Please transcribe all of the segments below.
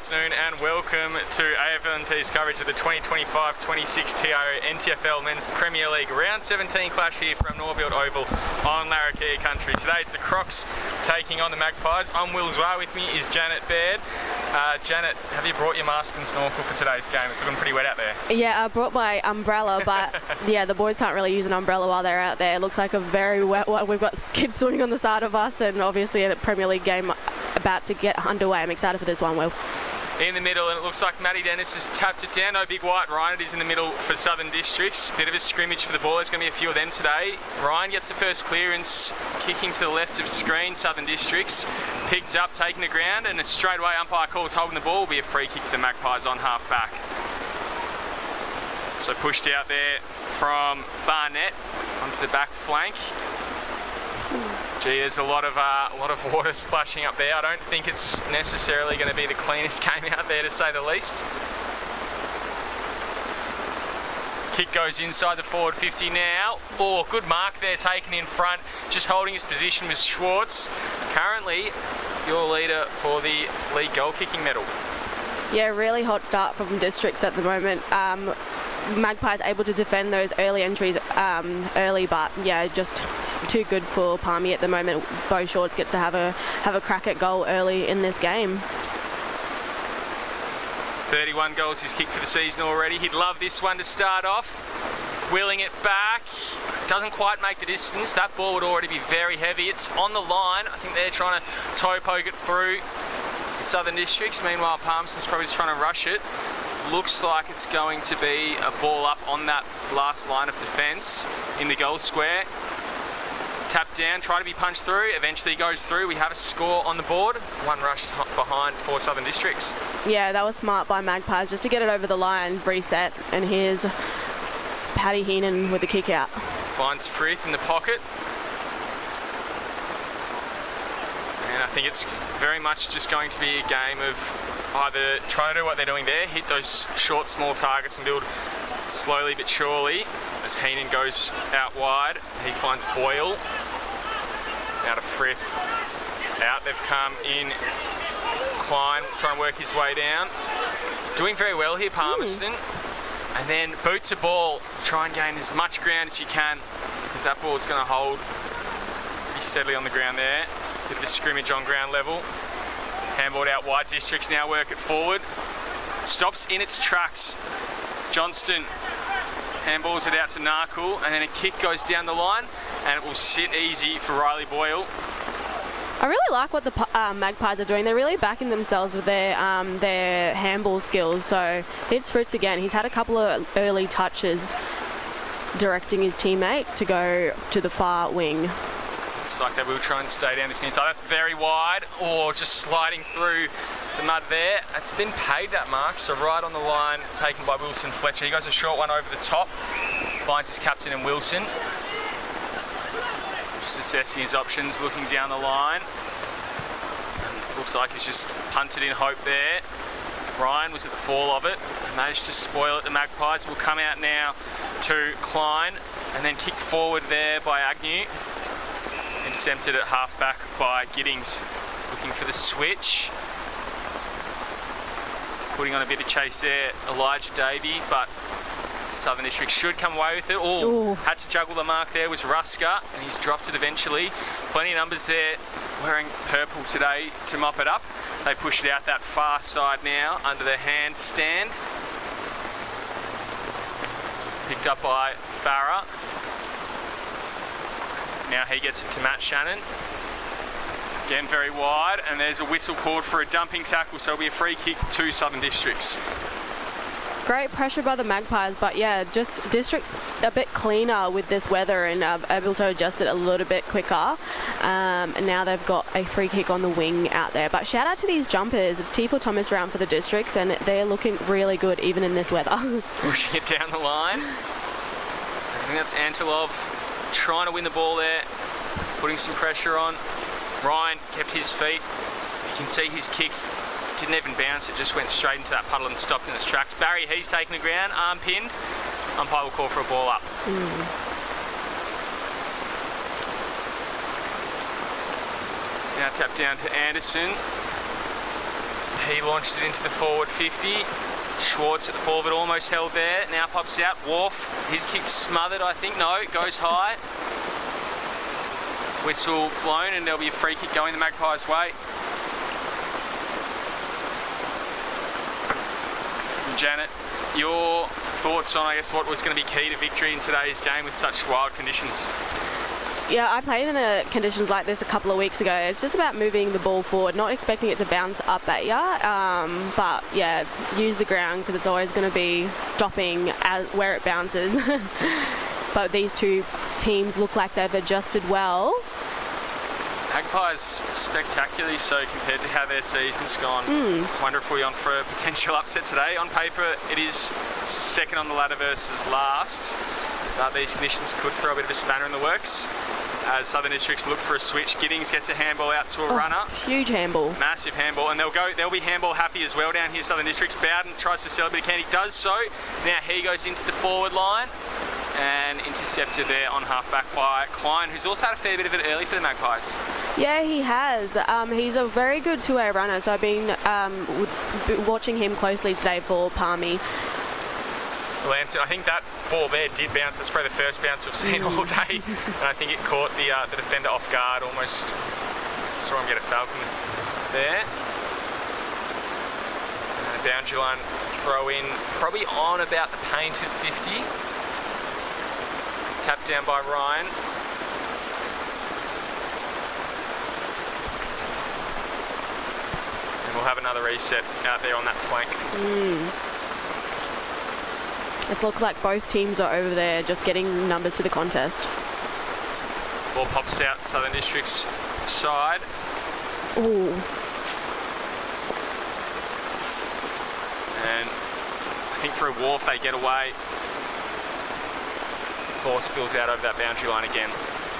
afternoon and welcome to AFL&T's coverage of the 2025-26 TIO NTFL Men's Premier League Round 17 clash here from Norfield Oval on Larrakia country. Today it's the Crocs taking on the Magpies. I'm Will Zwar, with me is Janet Baird. Janet, have you brought your mask and snorkel for today's game? It's looking pretty wet out there. Yeah, I brought my umbrella, but yeah, the boys can't really use an umbrella while they're out there. It looks like a very wet one. We've got kids swimming on the side of us and obviously a Premier League game about to get underway. I'm excited for this one, Will. In the middle, and it looks like Matty Dennis has tapped it down. No big white. Ryan, it is in the middle for Southern Districts. Bit of a scrimmage for the ball. There's going to be a few of them today. Ryan gets the first clearance, kicking to the left of screen. Southern Districts picked up, taking the ground, and a straightaway umpire calls holding the ball. Will be a free kick to the Magpies on half back. So pushed out there from Barnett onto the back flank. Gee, there's a lot of water splashing up there. I don't think it's necessarily going to be the cleanest game out there, to say the least. Kick goes inside the forward 50 now. Oh, good mark there taken in front. Just holding his position was Schwartz. Currently your leader for the league goal kicking medal. Yeah, really hot start from Districts at the moment. Magpies able to defend those early entries early, but yeah, just too good for Palmy at the moment. Bo Shorts gets to have a crack at goal early in this game. 31 goals he's kicked for the season already. He'd love this one to start off. Wheeling it back. Doesn't quite make the distance. That ball would already be very heavy. It's on the line. I think they're trying to toe poke it through Southern Districts. Meanwhile, Palmerston's probably just trying to rush it. Looks like it's going to be a ball up on that last line of defence in the goal square. Tapped down, try to be punched through, eventually goes through. We have a score on the board. One rushed behind for Southern Districts. Yeah, that was smart by Magpies just to get it over the line, reset, and here's Paddy Heenan with the kick out. Finds Frith in the pocket. And I think it's very much just going to be a game of either trying to do what they're doing there, hit those short, small targets and build slowly but surely. As Heenan goes out wide, he finds Boyle. Out of Frith. Out, they've come in. Klein trying to work his way down. Doing very well here, Palmerston. And then boot to ball. Try and gain as much ground as you can, because that ball's going to hold pretty steadily on the ground there. Bit of a scrimmage on ground level. Handballed out wide. Districts now work it forward. Stops in its tracks. Johnston handballs it out to Narkle, and then a kick goes down the line, and it will sit easy for Riley Boyle. I really like what the Magpies are doing. They're really backing themselves with their handball skills. So it's Fritz again. He's had a couple of early touches directing his teammates to go to the far wing. Looks like they will try and stay down this inside. That's very wide, or just sliding through the mud there. It's been paid, that mark, so right on the line, taken by Wilson Fletcher. He goes a short one over the top, finds his captain in Wilson. Just assessing his options, looking down the line. Looks like he's just punted in hope there. Ryan was at the fall of it, managed to spoil it. The Magpies will come out now to Klein, and then kick forward there by Agnew. Intercepted at half back by Giddings, looking for the switch. Putting on a bit of chase there, Elijah Davey, but Southern District should come away with it. Had to juggle the mark there, was Rusker, and he's dropped it eventually. Plenty of numbers there wearing purple today to mop it up. They push it out that far side now under the handstand. Picked up by Farah. Now he gets it to Matt Shannon. Again, very wide, and there's a whistle called for a dumping tackle, so it'll be a free kick to Southern Districts. Great pressure by the Magpies, but yeah, just Districts a bit cleaner with this weather and able to adjust it a little bit quicker. And now they've got a free kick on the wing out there. But shout out to these jumpers. It's T for Thomas round for the Districts, and they're looking really good even in this weather. Pushing it down the line. I think that's Antilov trying to win the ball there, putting some pressure on. Ryan kept his feet. You can see his kick didn't even bounce, it just went straight into that puddle and stopped in its tracks. Barry, he's taken the ground, arm pinned. Umpire will call for a ball up. Now tap down to Anderson. He launched it into the forward 50. Schwartz at the forward, almost held there. Now pops out. Wharf, his kick smothered, I think. No, it goes high. Whistle blown, and there'll be a free kick going the Magpies' way. Janet, your thoughts on, I guess, what was going to be key to victory in today's game with such wild conditions? Yeah, I played in conditions like this a couple of weeks ago. It's just about moving the ball forward, not expecting it to bounce up at you. But yeah, use the ground because it's always going to be stopping where it bounces. But these two teams look like they've adjusted well. Magpies spectacularly so compared to how their season's gone. Wonder if we're on for a potential upset today. On paper, it is second on the ladder versus last. But these conditions could throw a bit of a spanner in the works as Southern Districts look for a switch. Giddings gets a handball out to a runner. Huge handball. Massive handball, and they'll be handball happy as well down here, Southern Districts. Bowden tries to sell a bit of candy, does so. Now he goes into the forward line and intercepted there on half-back by Klein, who's also had a fair bit of it early for the Magpies. Yeah, he has. He's a very good two-way runner, so I've been watching him closely today for Palmy. Lambton, I think that ball there did bounce. That's probably the first bounce we've seen all day. And I think it caught the defender off guard. Almost saw him get a falcon there. Boundary line throw in, probably on about the painted 50. Tapped down by Ryan. And we'll have another reset out there on that flank. It looks like both teams are over there just getting numbers to the contest. Ball pops out Southern District's side. Ooh. And I think for a Wharf they get away. Ball spills out over that boundary line again.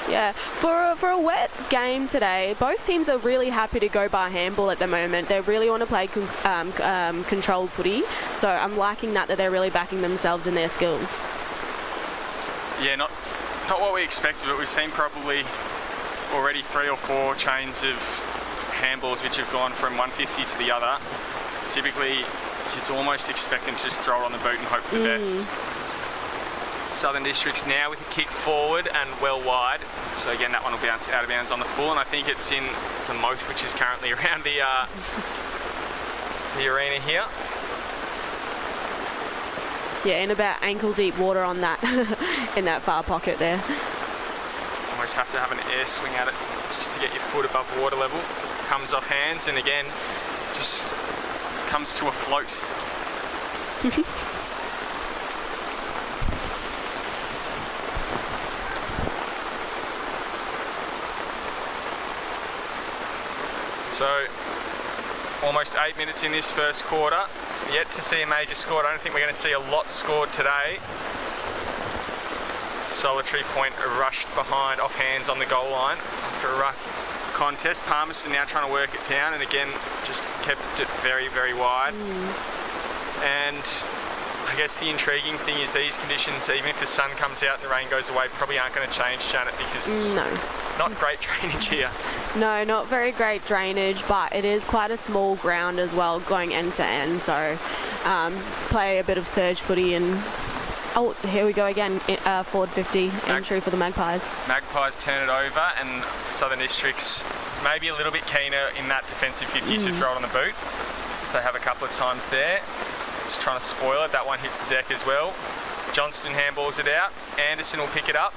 Yeah, for a wet game today, both teams are really happy to go by handball at the moment. They really want to play controlled footy, so I'm liking that they're really backing themselves in their skills. Yeah, not what we expected, but we've seen probably already 3 or 4 chains of handballs which have gone from 150 to the other. Typically, you'd almost expect them to just throw it on the boot and hope for the best. Southern Districts now with a kick forward and well wide. So again, that one will bounce out of bounds on the full, and I think it's in the moat, which is currently around the arena here. Yeah, in about ankle deep water on that, in that far pocket there. Almost have to have an air swing at it just to get your foot above water level. Comes off hands and again, just comes to a float. So, almost 8 minutes in this first quarter. Yet to see a major score. I don't think we're going to see a lot scored today. Solitary point rushed behind, off hands on the goal line after a rough contest. Palmerston now trying to work it down, and again, just kept it very, very wide. And I guess the intriguing thing is these conditions, even if the sun comes out and the rain goes away, probably aren't going to change, Janet, because it's not great drainage here. No, not very great drainage, but it is quite a small ground as well, going end to end. So play a bit of surge footy and... Oh, here we go again, forward 50 entry for the Magpies. Magpies turn it over, and Southern Districts maybe a little bit keener in that defensive 50 to throw it on the boot. So they have a couple of times there. Just trying to spoil it. That one hits the deck as well. Johnston handballs it out. Anderson will pick it up.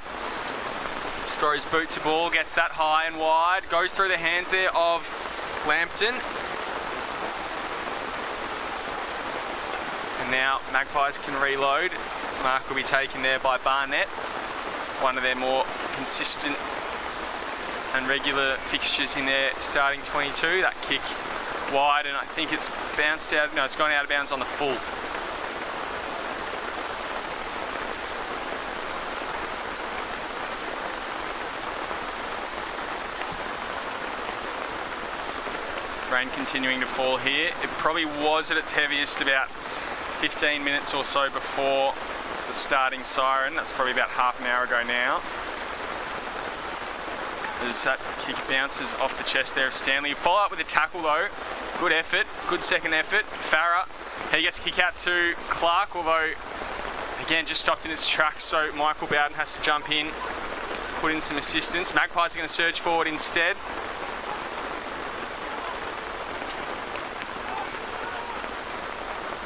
Just throw his boot to ball, gets that high and wide. Goes through the hands there of Lambton. And now Magpies can reload. Mark will be taken there by Barnett. One of their more consistent and regular fixtures in their starting 22. That kick wide, and I think it's bounced out. No, it's gone out of bounds on the full. Rain continuing to fall here. It probably was at its heaviest about 15 minutes or so before the starting siren. That's probably about half an hour ago now. As that kick bounces off the chest there of Stanley. Follow up with a tackle though Good effort, good second effort. Farah, he gets a kick out to Clark, although again just stopped in its tracks, so Michael Bowden has to jump in, put in some assistance. Magpies are going to surge forward instead.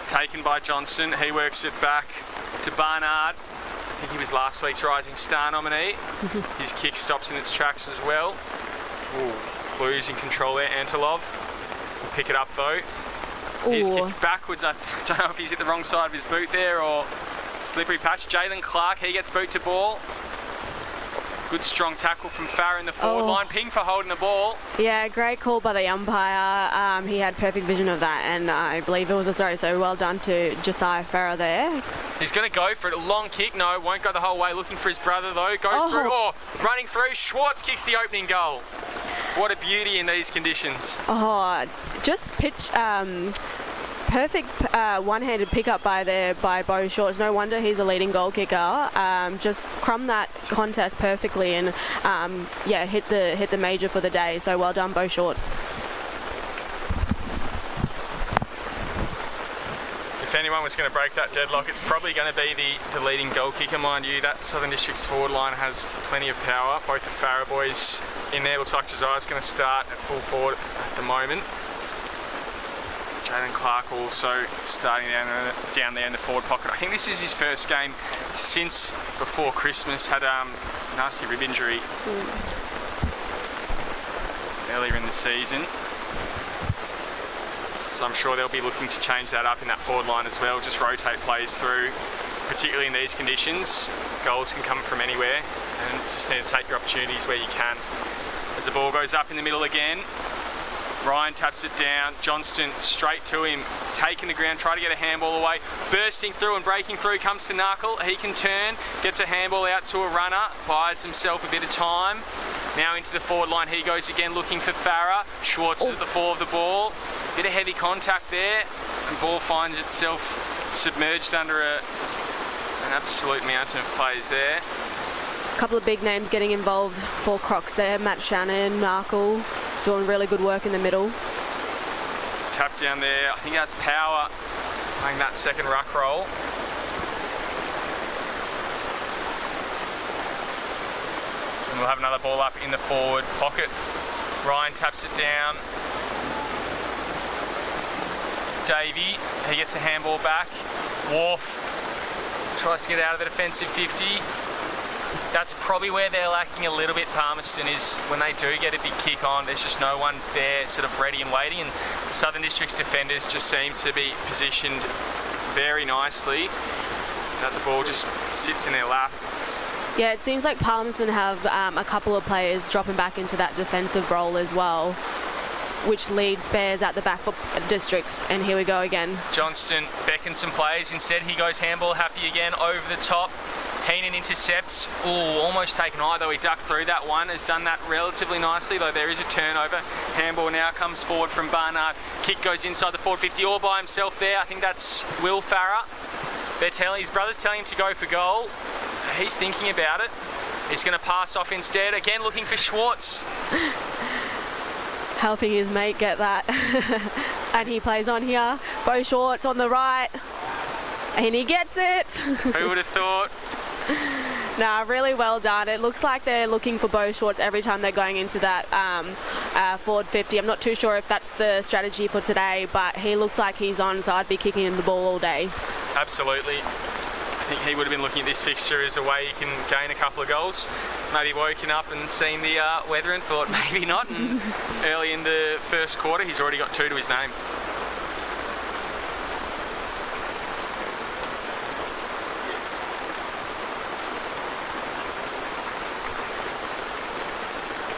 Taken by Johnston, he works it back to Barnard. I think he was last week's Rising Star nominee. His kick stops in its tracks as well. Ooh, Blues in control there, Antilov. Will pick it up though. His kick backwards, I don't know if he's hit the wrong side of his boot there or slippery patch. Jalen Clark, he gets boot to ball. Good strong tackle from Farah in the forward line. Ping for holding the ball. Yeah, great call by the umpire. He had perfect vision of that, and I believe it was a throw, so well done to Josiah Farah there. He's going to go for it. A long kick. No, won't go the whole way. Looking for his brother, though. Goes through. Oh, running through. Schwartz kicks the opening goal. What a beauty in these conditions. Oh, just pitched... perfect one-handed pickup by Beau Shorts. No wonder he's a leading goal kicker. Just crumbed that contest perfectly and yeah, hit the major for the day. So well done, Beau Shorts. If anyone was going to break that deadlock, it's probably going to be the leading goal kicker, mind you. That Southern District's forward line has plenty of power. Both the Farah boys in there. Looks like Josiah's going to start at full forward at the moment. Jalen Clark also starting down there in the forward pocket. I think this is his first game since before Christmas. Had a nasty rib injury earlier in the season. So I'm sure they'll be looking to change that up in that forward line as well. Just rotate plays through, particularly in these conditions. Goals can come from anywhere and just need to take your opportunities where you can. As the ball goes up in the middle again, Ryan taps it down. Johnston straight to him, taking the ground, try to get a handball away. Bursting through and breaking through comes to Knuckle. He can turn, gets a handball out to a runner, buys himself a bit of time. Now into the forward line he goes again, looking for Farah. Schwartz is at the fore of the ball. Bit of heavy contact there, and ball finds itself submerged under an absolute mountain of plays there. A couple of big names getting involved for Crocs there. Matt Shannon, Markle, doing really good work in the middle. Tap down there. I think that's Power playing that second ruck roll. And we'll have another ball up in the forward pocket. Ryan taps it down. Davey, he gets a handball back. Wharf tries to get out of the defensive 50. That's probably where they're lacking a little bit, Palmerston, is when they do get a big kick on, there's just no one there sort of ready and waiting, and Southern District's defenders just seem to be positioned very nicely, that the ball just sits in their lap. Yeah, it seems like Palmerston have a couple of players dropping back into that defensive role as well, which leads spares at the back for Districts, and here we go again. Johnston beckons some plays. Instead, he goes handball happy again over the top. Heenan intercepts. Ooh, almost taken eye, though he ducked through that one. Has done that relatively nicely, though there is a turnover. Handball now comes forward from Barnard. Kick goes inside the forward 50 all by himself there. I think that's Will Farah. His brother's telling him to go for goal. He's thinking about it. He's going to pass off instead. Again, looking for Schwartz. Helping his mate get that. And he plays on here. Beau Shorts on the right. And he gets it. Who would have thought? Nah, really well done. It looks like they're looking for Beau Shorts every time they're going into that forward 50. I'm not too sure if that's the strategy for today, but he looks like he's on, so I'd be kicking him the ball all day. Absolutely. I think he would have been looking at this fixture as a way he can gain a couple of goals. Maybe woken up and seen the weather and thought maybe not. And early in the first quarter, he's already got 2 to his name.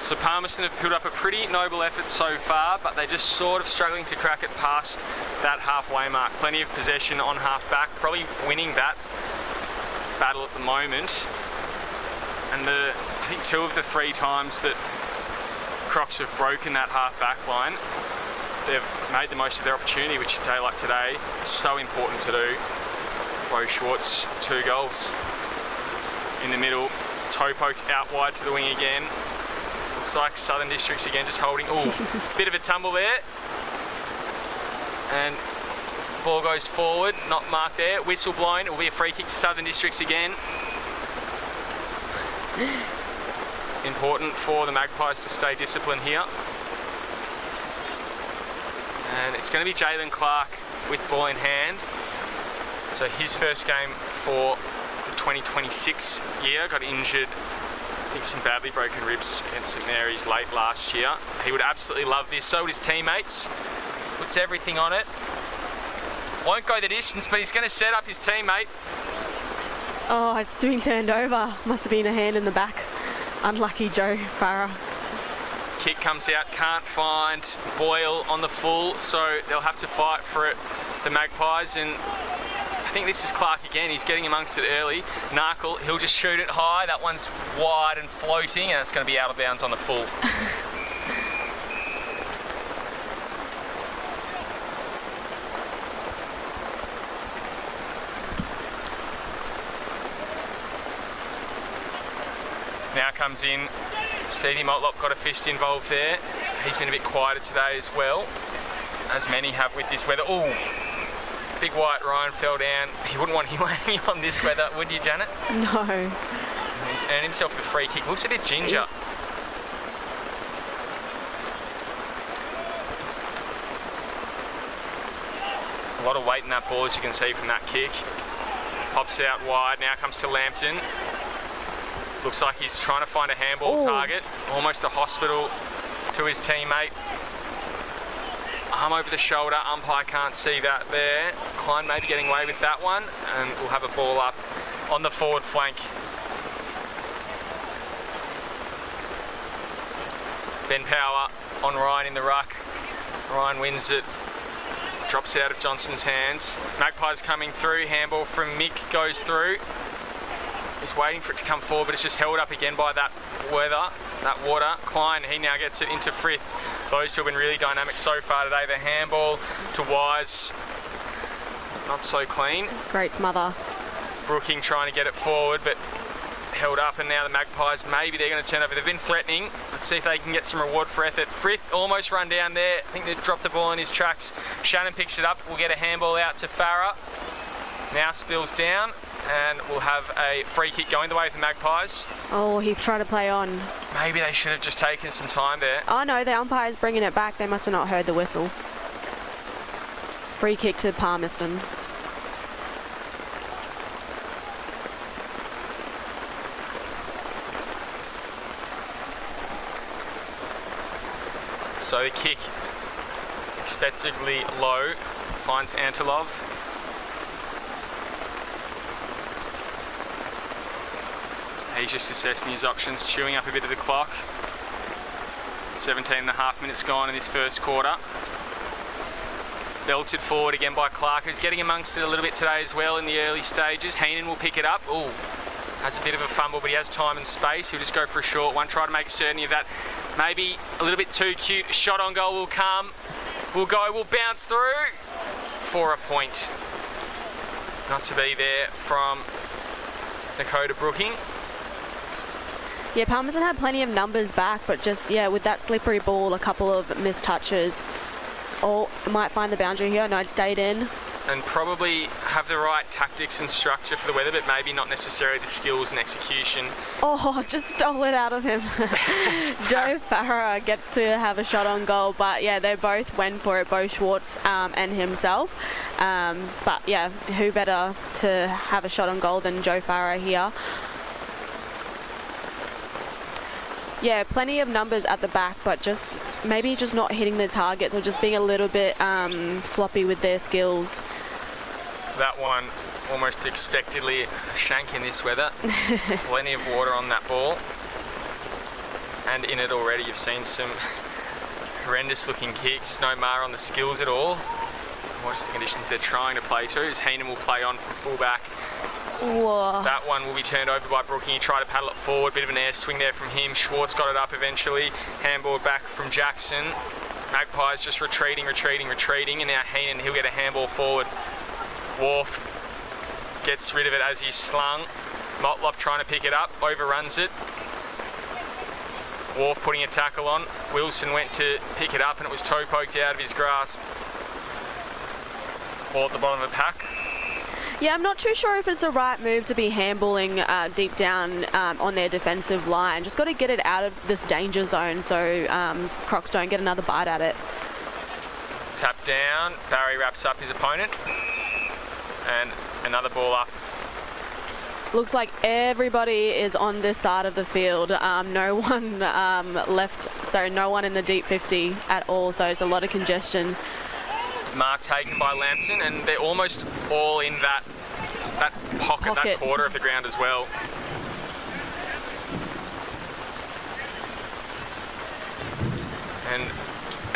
So Palmerston have put up a pretty noble effort so far, but they're just sort of struggling to crack it past that halfway mark. Plenty of possession on half back, probably winning that battle at the moment. And I think 2 of the 3 times that Crocs have broken that half back line, they've made the most of their opportunity, which a day like today is so important to do. Beau Schwartz, 2 goals. In the middle, toe pokes out wide to the wing again. Looks like Southern Districts again just holding. Ooh, bit of a tumble there. And ball goes forward, not marked there. Whistle blown. It will be a free kick to Southern Districts again. Important for the Magpies to stay disciplined here. And it's going to be Jalen Clark with ball in hand. So his first game for the 2026 year. Got injured, I think some badly broken ribs against St Mary's late last year. He would absolutely love this. So would his teammates. Puts everything on it. Won't go the distance, but he's going to set up his teammate. Oh, it's being turned over. Must have been a hand in the back. Unlucky Joe Farah. Kick comes out, can't find Boyle on the full, so they'll have to fight for it, the Magpies. And I think this is Clark again. He's getting amongst it early. Narkle, he'll just shoot it high. That one's wide and floating, and it's going to be out of bounds on the full. Now comes in Stevie Motlop, got a fist involved there. He's been a bit quieter today as well, as many have with this weather. Oh, big white Ryan fell down. You wouldn't want him landing on this weather, would you, Janet? No. He's earned himself a free kick. Looks a bit ginger. A lot of weight in that ball, as you can see from that kick. Pops out wide, now comes to Lambton. Looks like he's trying to find a handball target. Almost a hospital to his teammate. Arm over the shoulder, umpire can't see that there. Klein maybe getting away with that one, and we'll have a ball up on the forward flank. Ben Power on Ryan in the ruck. Ryan wins it. Drops out of Johnson's hands. Magpies coming through. Handball from Mick goes through. He's waiting for it to come forward, but it's just held up again by that weather, that water. Klein, he now gets it into Frith. Those two have been really dynamic so far today. The handball to Wise, not so clean. Great smother. Brooking trying to get it forward, but held up, and now the Magpies, maybe they're going to turn over. They've been threatening. Let's see if they can get some reward for effort. Frith almost run down there. I think they've dropped the ball in his tracks. Shannon picks it up. We'll get a handball out to Farah. Now spills down, and we'll have a free kick going the way of the Magpies. Oh, he tried to play on. Maybe they should have just taken some time there. Oh no, the umpire's bringing it back. They must have not heard the whistle. Free kick to Palmerston. So the kick, expectedly low, finds Antilov. He's just assessing his options, chewing up a bit of the clock. 17 and a half minutes gone in this first quarter. Belted forward again by Clark, who's getting amongst it a little bit today as well in the early stages. Heenan will pick it up. Ooh, has a bit of a fumble, but he has time and space. He'll just go for a short one, try to make certainty of that. Maybe a little bit too cute. Shot on goal will come. We'll go, we'll bounce through for a point. Not to be there from Dakota Brooking. Yeah, Palmerston had plenty of numbers back, but just, yeah, with that slippery ball, a couple of missed touches. Oh, might find the boundary here. No, it stayed in. And probably have the right tactics and structure for the weather, but maybe not necessarily the skills and execution. Oh, just stole it out of him. Joe Farah gets to have a shot on goal, but yeah, they both went for it, both Schwartz and himself. But yeah, who better to have a shot on goal than Joe Farah here? Yeah, plenty of numbers at the back, but just maybe just not hitting the targets or just being a little bit sloppy with their skills. That one almost expectedly a shank in this weather. Plenty of water on that ball. And in it already you've seen some horrendous looking kicks. No mar on the skills at all. Watch the conditions they're trying to play to. As Heenan will play on from fullback. Whoa. That one will be turned over by Brooking. He tried to paddle it forward. Bit of an air swing there from him. Schwartz got it up eventually. Handball back from Jackson. Magpies just retreating. And now Heenan, he'll get a handball forward. Wharf gets rid of it as he's slung. Motlop trying to pick it up. Overruns it. Wharf putting a tackle on. Wilson went to pick it up and it was toe poked out of his grasp. all at the bottom of the pack. Yeah, I'm not too sure if it's the right move to be handballing deep down on their defensive line. Just got to get it out of this danger zone so Crocs don't get another bite at it. Tap down, Barry wraps up his opponent, and another ball up. Looks like everybody is on this side of the field. No one left, so no one in the deep 50 at all, so it's a lot of congestion. Mark taken by Lambton, and they're almost all in that pocket, that quarter of the ground as well. And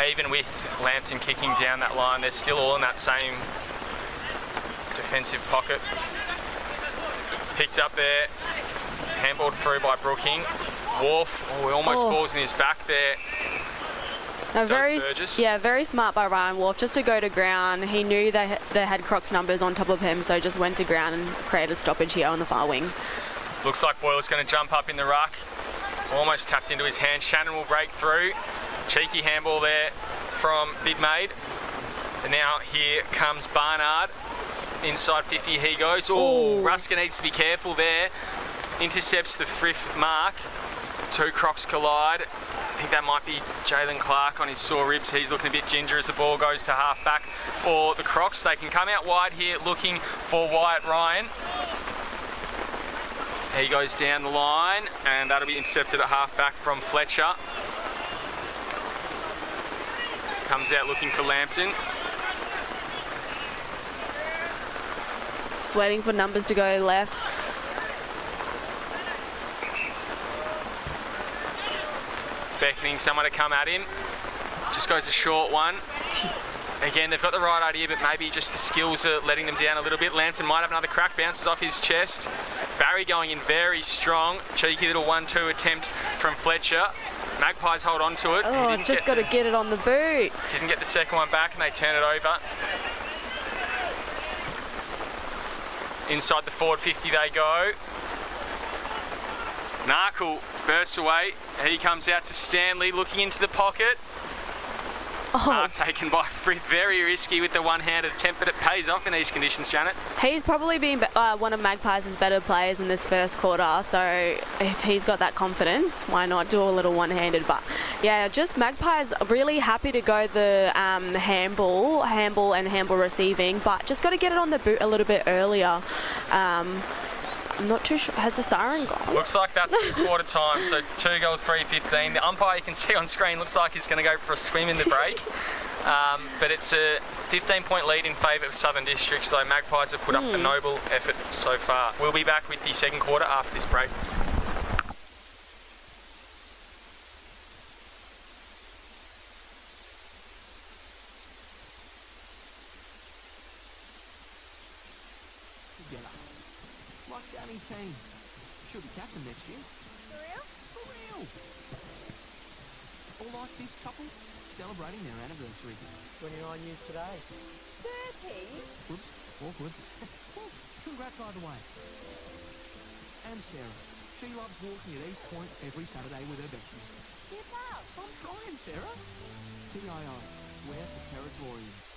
even with Lambton kicking down that line, they're still all in that same defensive pocket. Picked up there, handballed through by Brooking. Wharf, he almost falls in his back there. No, very smart by Ryan Wharf just to go to ground. He knew they had Crocs numbers on top of him, so just went to ground and created a stoppage here on the far wing. Looks like Boyle's going to jump up in the ruck. Almost tapped into his hand. Shannon will break through. Cheeky handball there from Bidmaid. And now here comes Barnard. Inside 50 he goes. Oh, Ruska needs to be careful there. Intercepts the Frith mark. Two Crocs collide. I think that might be Jalen Clark on his sore ribs. He's looking a bit ginger as the ball goes to half back for the Crocs. They can come out wide here looking for Wyatt Ryan. He goes down the line and that'll be intercepted at half back from Fletcher. Comes out looking for Lambton. Just waiting for numbers to go left. Beckoning someone to come at him. Just goes a short one. Again, they've got the right idea, but maybe just the skills are letting them down a little bit. Lambton might have another crack, bounces off his chest. Barry going in very strong. Cheeky little 1-2 attempt from Fletcher. Magpies hold on to it. Oh, just got to get it on the boot. Didn't get the second one back and they turn it over. Inside the forward 50 they go. Narkle bursts away. He comes out to Stanley looking into the pocket. Taken by Frith. Very risky with the one-handed attempt, but it pays off in these conditions, Janet. He's probably been one of Magpies' better players in this first quarter, so if he's got that confidence, why not do a little one-handed? But yeah, just Magpies really happy to go the handball and handball receiving, but just got to get it on the boot a little bit earlier. I'm not too sure. Has the siren gone? Looks like that's quarter time. So 2 goals, 3:15. The umpire you can see on screen looks like he's going to go for a swim in the break. But it's a 15-point lead in favour of Southern District. So Magpies have put up a noble effort so far. We'll be back with the second quarter after this break. Danny's team. Should be captain next year. For real? For real. All like this couple celebrating their anniversary. 29 years today. 30? Whoops, awkward. Well, congrats either way. And Sarah. She loves walking at East Point every Saturday with her besties. Keep up. I'm trying, Sarah. TIO, we're the Territorians.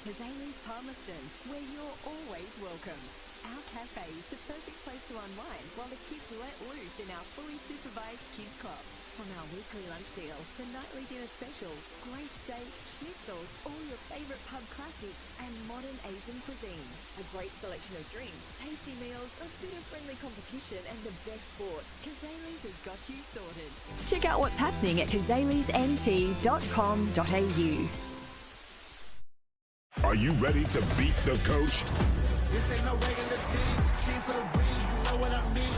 Kazali's Palmerston, where you're always welcome. Our cafe is the perfect place to unwind while the kids let loose in our fully supervised kids club. From our weekly lunch deals to nightly dinner specials, great steak, schnitzels, all your favourite pub classics and modern Asian cuisine. A great selection of drinks, tasty meals, a bit of friendly competition and the best sport. Kazali's has got you sorted. Check out what's happening at kazaliesnt.com.au. Are you ready to beat the coach? This ain't no regular thing. Came for the ring, you know what I mean.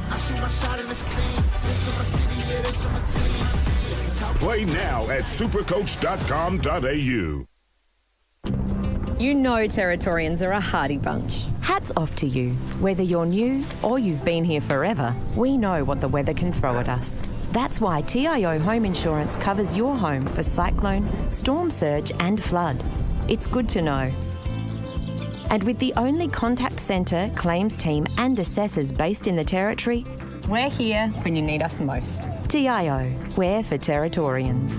I shoot my shot in this clean. This is my city, yeah, this is my team. Play now at supercoach.com.au. You know Territorians are a hardy bunch. Hats off to you. Whether you're new or you've been here forever, we know what the weather can throw at us. That's why TIO Home Insurance covers your home for cyclone, storm surge and flood. It's good to know. And with the only contact centre, claims team and assessors based in the Territory, we're here when you need us most. TIO, we're for Territorians.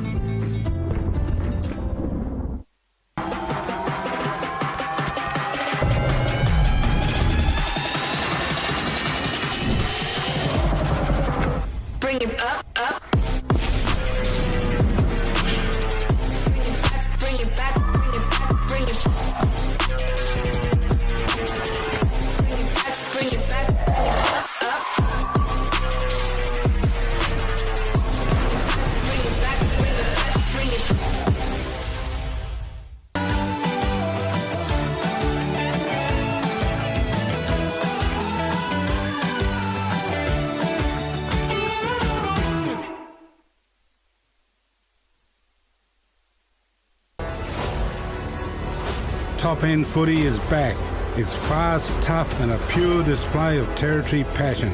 Top-end footy is back. It's fast, tough and a pure display of territory passion.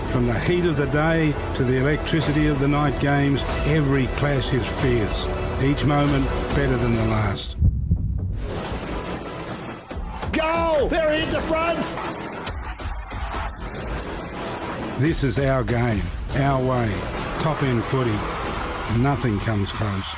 From the heat of the day to the electricity of the night games, every clash is fierce. Each moment better than the last. Goal! They're into front! This is our game, our way. Top-end footy. Nothing comes close.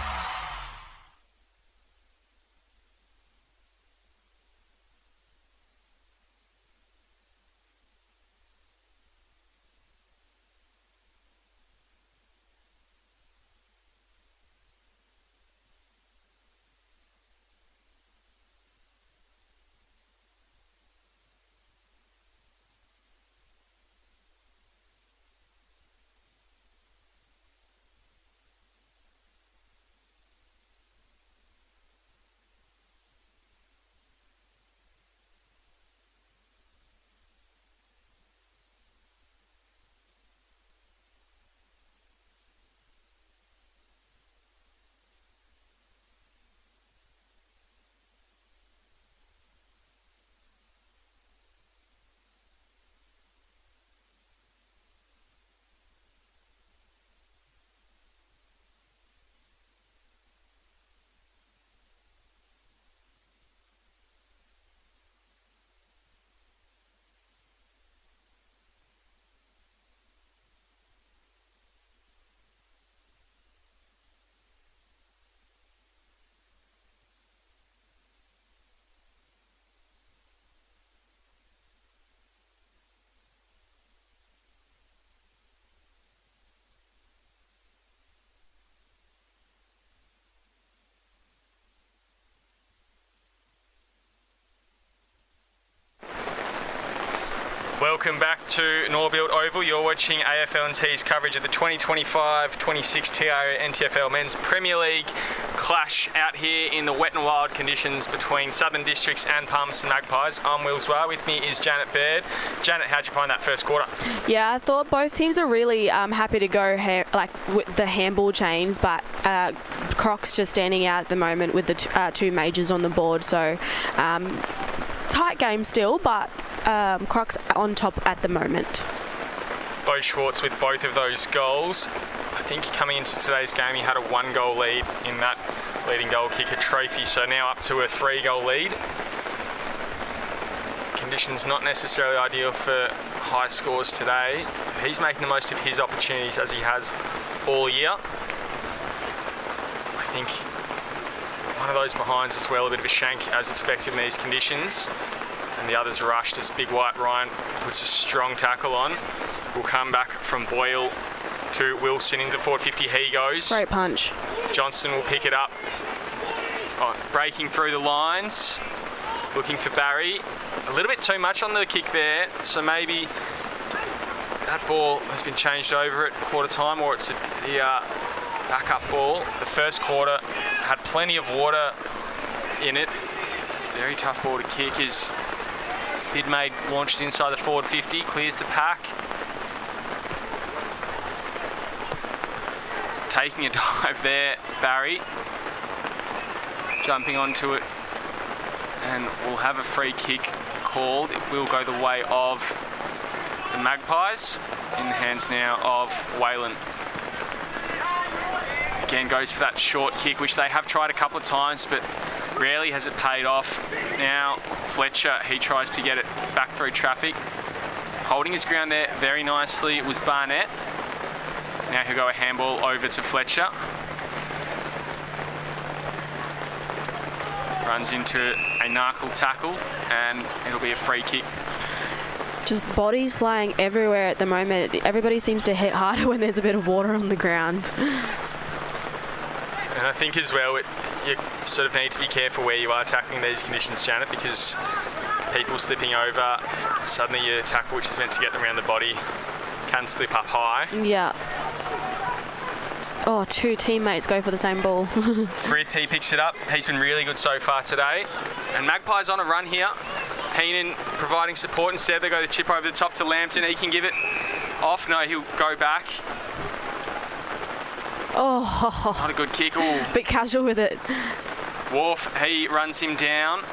Welcome back to Norbuilt Oval. You're watching AFL&T's coverage of the 2025-26 TIO NTFL Men's Premier League clash out here in the wet and wild conditions between Southern Districts and Palmerston Magpies. I'm Will Zwar. With me is Janet Baird. Janet, how'd you find that first quarter? Yeah, I thought both teams are really happy to go with the handball chains, but Croc's just standing out at the moment with the two majors on the board. So tight game still, but Croc's on top at the moment. Bo Schwartz with both of those goals. I think coming into today's game he had a 1-goal lead in that leading goal kicker trophy, so now up to a 3-goal lead. Conditions not necessarily ideal for high scores today. He's making the most of his opportunities as he has all year. I think one of those behinds as well, a bit of a shank as expected in these conditions. And the others rushed as Big White Ryan puts a strong tackle on. Will come back from Boyle to Wilson into forward 50. He goes. Great punch. Johnston will pick it up. Breaking through the lines. Looking for Barry. A little bit too much on the kick there. So maybe that ball has been changed over at quarter time, or it's the backup ball. The first quarter had plenty of water in it. Very tough ball to kick as Bidmaid launches inside the forward 50, clears the pack. Taking a dive there, Barry. Jumping onto it, and we'll have a free kick called. It will go the way of the Magpies, in the hands now of Whalen. Again, goes for that short kick, which they have tried a couple of times, but rarely has it paid off. Now Fletcher, he tries to get it back through traffic. Holding his ground there very nicely, it was Barnett. Now he'll go a handball over to Fletcher. Runs into a knuckle tackle, and it'll be a free kick. Just bodies flying everywhere at the moment. Everybody seems to hit harder when there's a bit of water on the ground. And I think as well, you sort of need to be careful where you are tackling these conditions, Janet, because people slipping over, suddenly your tackle, which is meant to get them around the body, can slip up high. Yeah. Oh, two teammates go for the same ball. Frith, he picks it up. He's been really good so far today. And Magpies on a run here. Heenan providing support. Instead, they go the chip over the top to Lambton. He can give it off. No, he'll go back. Oh. Not a good kick. Ooh. Bit casual with it. Wharf, he runs him down.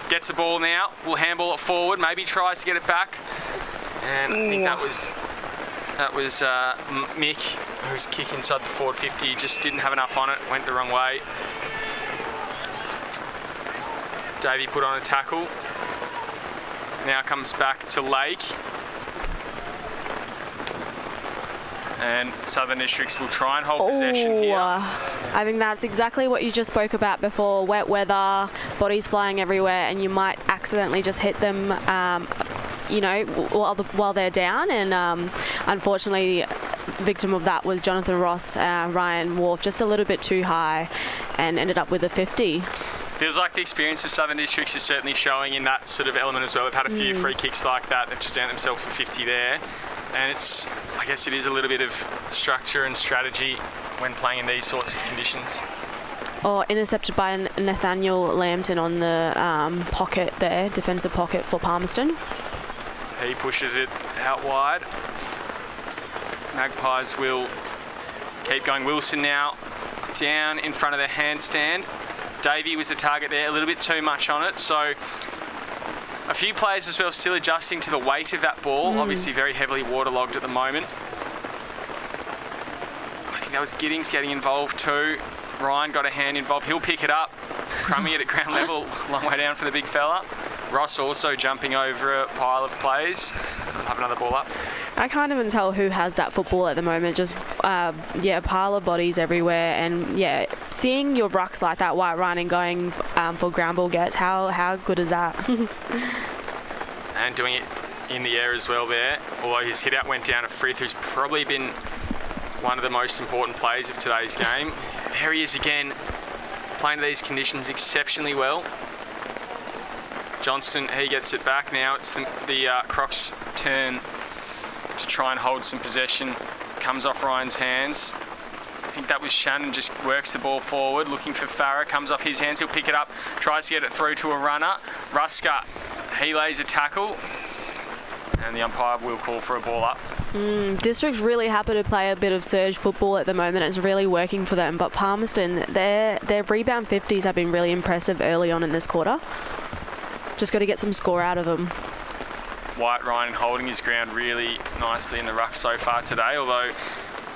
gets the ball now. Will handball it forward. Maybe tries to get it back. And I think that was Mick, whose kick inside the forward 50. Just didn't have enough on it. Went the wrong way. Davey put on a tackle. Now comes back to Lake. And Southern Districts will try and hold possession here. I think that's exactly what you just spoke about before. Wet weather, bodies flying everywhere, and you might accidentally just hit them, while they're down. And unfortunately, victim of that was Jonathan Ross, Ryan Wharf, just a little bit too high, and ended up with a 50. Feels like the experience of Southern Districts is certainly showing in that sort of element as well. They've had a few free kicks like that. They've just earned themselves for 50 there. And I guess it is a little bit of structure and strategy when playing in these sorts of conditions. Intercepted by Nathaniel Lambton on the pocket there, defensive pocket for Palmerston. He pushes it out wide. Magpies will keep going. Wilson now down in front of the handstand. Davey was the target there, a little bit too much on it. So a few players as well still adjusting to the weight of that ball. Obviously very heavily waterlogged at the moment. I think that was Giddings getting involved too. Ryan got a hand involved. He'll pick it up. Crumbing it at ground level, long way down for the big fella. Ross also jumping over a pile of players. We'll have another ball up. I can't even tell who has that football at the moment. Just, a pile of bodies everywhere. And, seeing your rucks like that, White Ryan, going for ground ball gets, how good is that? And doing it in the air as well there. Although his hit out went down to Frith, who's probably been one of the most important players of today's game. There he is again, playing to these conditions exceptionally well. Johnston, he gets it back now. It's the Crocs' turn to try and hold some possession. Comes off Ryan's hands. I think that was Shannon, just works the ball forward, looking for Farah. Comes off his hands, he'll pick it up, tries to get it through to a runner. Ruska, he lays a tackle. And the umpire will call for a ball up. District's really happy to play a bit of surge football at the moment. It's really working for them. But Palmerston, their rebound 50s have been really impressive early on in this quarter. Just got to get some score out of them. White Ryan holding his ground really nicely in the ruck so far today, although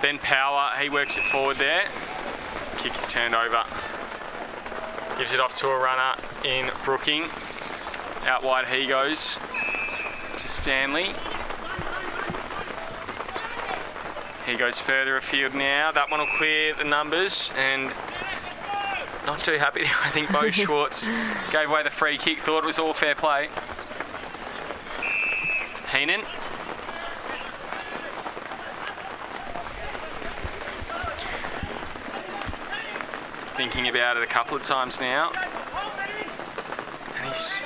Ben Power, he works it forward there. Kick is turned over. Gives it off to a runner in Brooking. Out wide he goes to Stanley. He goes further afield now. That one will clear the numbers, and not too happy. I think Bo Schwartz gave away the free kick, thought it was all fair play. Heenan. Thinking about it a couple of times now. And he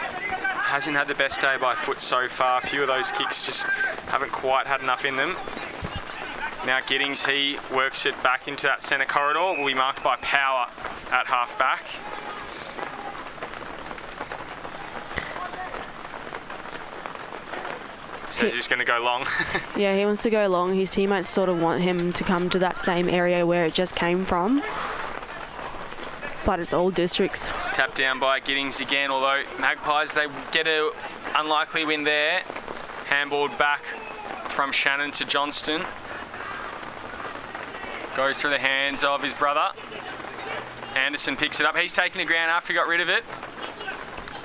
hasn't had the best day by foot so far. A few of those kicks just haven't quite had enough in them. Now Giddings, he works it back into that centre corridor. Will be marked by Power at half back. So he's just going to go long. Yeah, he wants to go long. His teammates sort of want him to come to that same area where it just came from. But it's all Districts. Tapped down by Giddings again, although Magpies, they get an unlikely win there. Handballed back from Shannon to Johnston. Goes through the hands of his brother. Anderson picks it up. He's taking the ground after he got rid of it.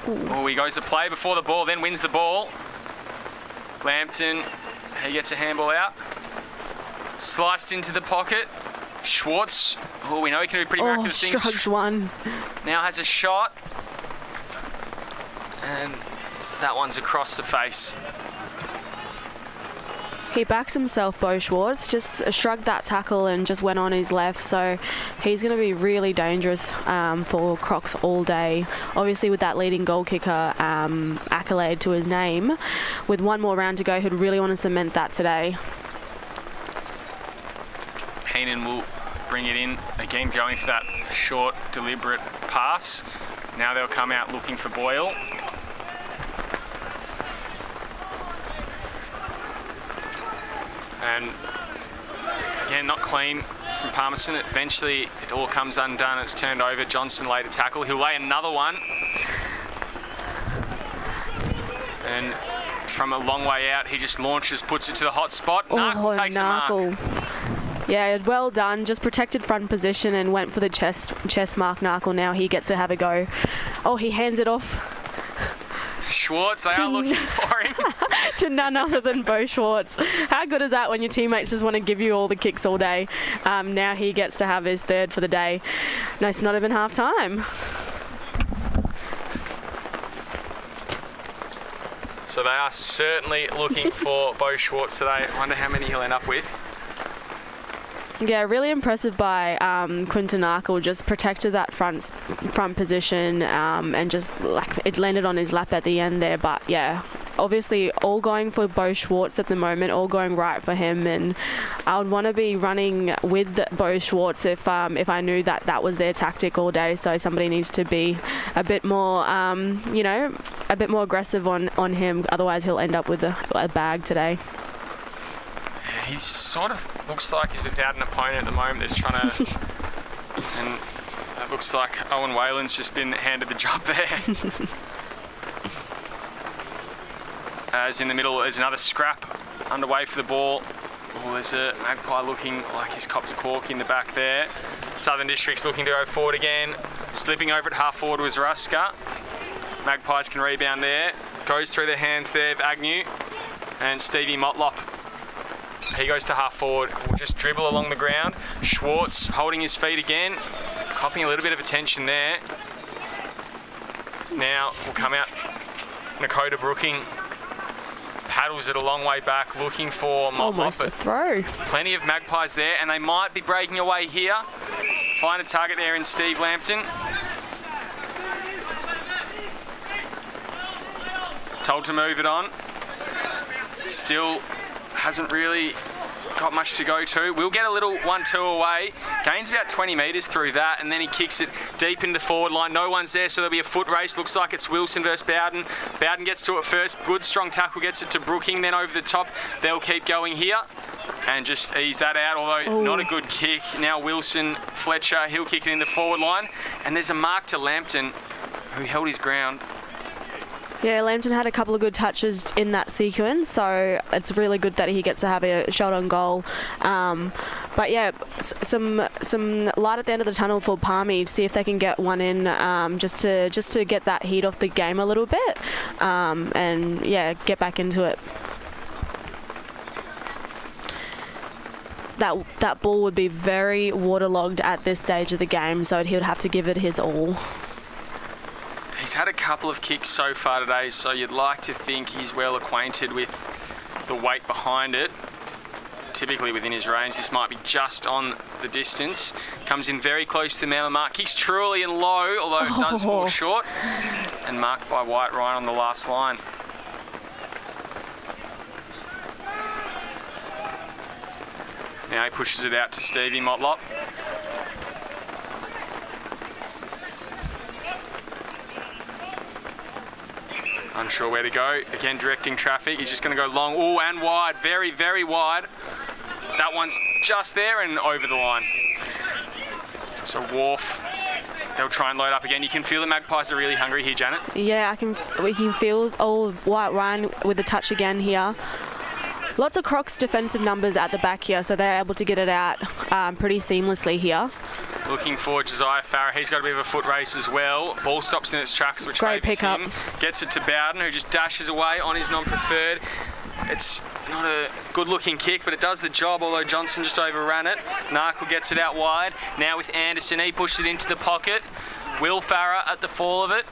Oh, he goes to play before the ball, then wins the ball. Lambton, he gets a handball out. Sliced into the pocket. Schwartz, oh, we know he can do pretty miraculous things. Shrugs one. Now has a shot. And that one's across the face. He backs himself, Bo Schwartz, just shrugged that tackle and just went on his left. So he's going to be really dangerous for Crocs all day. Obviously with that leading goal kicker accolade to his name. With one more round to go, he'd really want to cement that today. Heenan will bring it in, again going for that short, deliberate pass. Now they'll come out looking for Boyle. And again, not clean from Palmerston. Eventually it all comes undone. It's turned over. Johnson laid a tackle. He'll lay another one. And from a long way out, he just launches, puts it to the hot spot. Narkle takes a mark. Yeah, well done. Just protected front position and went for the chest mark. Narkle, now he gets to have a go. Oh, he hands it off. Schwartz, they are looking for him. To none other than Bo Schwartz. How good is that when your teammates just want to give you all the kicks all day? Now he gets to have his third for the day. No, it's not even half time. So they are certainly looking for Bo Schwartz today. I wonder how many he'll end up with. Yeah, really impressive by Quinton Narkle. Just protected that front position and just like it landed on his lap at the end there. But yeah, obviously all going for Bo Schwartz at the moment, all going right for him. And I would want to be running with Bo Schwartz if I knew that was their tactic all day. So somebody needs to be a bit more, a bit more aggressive on him. Otherwise, he'll end up with a bag today. He sort of looks like he's without an opponent at the moment that's trying to... and it looks like Owen Whalen's just been handed the job there. As in the middle, there's another scrap underway for the ball. Oh, there's a Magpie looking like he's copped a cork in the back there. Southern District's looking to go forward again. Slipping over at half forward was Ruska. Magpies can rebound there. Goes through the hands there of Agnew. And Stevie Motlop. He goes to half forward. Will just dribble along the ground. Schwartz holding his feet again. Copping a little bit of attention there. Now will come out Nakota Brooking. Paddles it a long way back, looking for Motlop. Almost a throw. Plenty of Magpies there, and they might be breaking away here. Find a target there in Steve Lambton. Told to move it on. Still hasn't really got much to go to. We'll get a little 1-2 away. Gains about 20 metres through that, and then he kicks it deep into the forward line. No one's there, so there'll be a foot race. Looks like it's Wilson versus Bowden. Bowden gets to it first. Good, strong tackle, gets it to Brooking, then over the top. They'll keep going here and just ease that out, although not a good kick. Now Wilson, Fletcher, he'll kick it in the forward line. And there's a mark to Lambton, who held his ground. Yeah, Lambton had a couple of good touches in that sequence, so it's really good that he gets to have a shot on goal. But yeah, some light at the end of the tunnel for Palmy to see if they can get one in, just to get that heat off the game a little bit, and yeah, get back into it. That ball would be very waterlogged at this stage of the game, so he would have to give it his all. He's had a couple of kicks so far today, so you'd like to think he's well acquainted with the weight behind it. Typically within his range, this might be just on the distance. Comes in very close to the man of the mark. Kicks truly and low, although it does fall short. And marked by White Ryan on the last line. Now he pushes it out to Stevie Motlop. Unsure where to go. Again, directing traffic. He's just going to go long. Oh, and wide. Very, very wide. That one's just there and over the line. So Wharf, they'll try and load up again. You can feel the Magpies are really hungry here, Janet. Yeah, we can feel White Ryan with the touch again here. Lots of Crocs defensive numbers at the back here, so they're able to get it out pretty seamlessly here. Looking for Josiah Farah. He's got a bit of a foot race as well. Ball stops in its tracks, which great favours pickup. him. Gets it to Bowden, who just dashes away on his non-preferred. It's not a good-looking kick, but it does the job, although Johnson just overran it. Narkle gets it out wide. Now with Anderson, he pushes it into the pocket. Will Farah at the fall of it.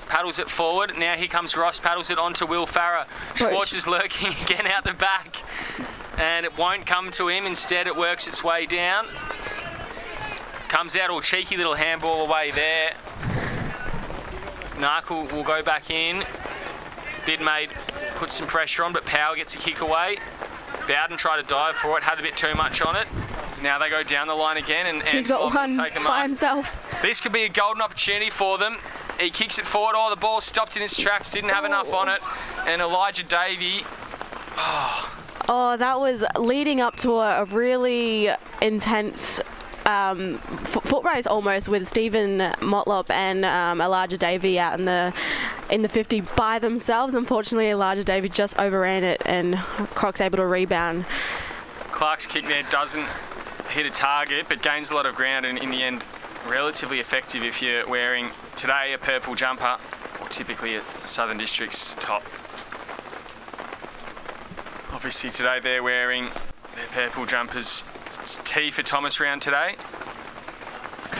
Paddles it forward. Now here comes Ross, paddles it onto Will Farah. Schwartz is lurking again out the back. And it won't come to him. Instead, it works its way down. Comes out, a cheeky little handball away there. Narkle will go back in. Bidmaid puts some pressure on, but Power gets a kick away. Bowden tried to dive for it, had a bit too much on it. Now they go down the line again, and he's got one by himself. This could be a golden opportunity for them. He kicks it forward. Oh, the ball stopped in its tracks, didn't have enough on it. And Elijah Davey. Oh, that was leading up to a really intense foot race almost with Stephen Motlop and Elijah Davey out in in the 50 by themselves. Unfortunately, Elijah David just overran it and Croc's able to rebound. Clark's kick there doesn't hit a target but gains a lot of ground, and in the end relatively effective if you're wearing today a purple jumper or typically a Southern District's top. Obviously today they're wearing their purple jumpers. It's T for Thomas round today.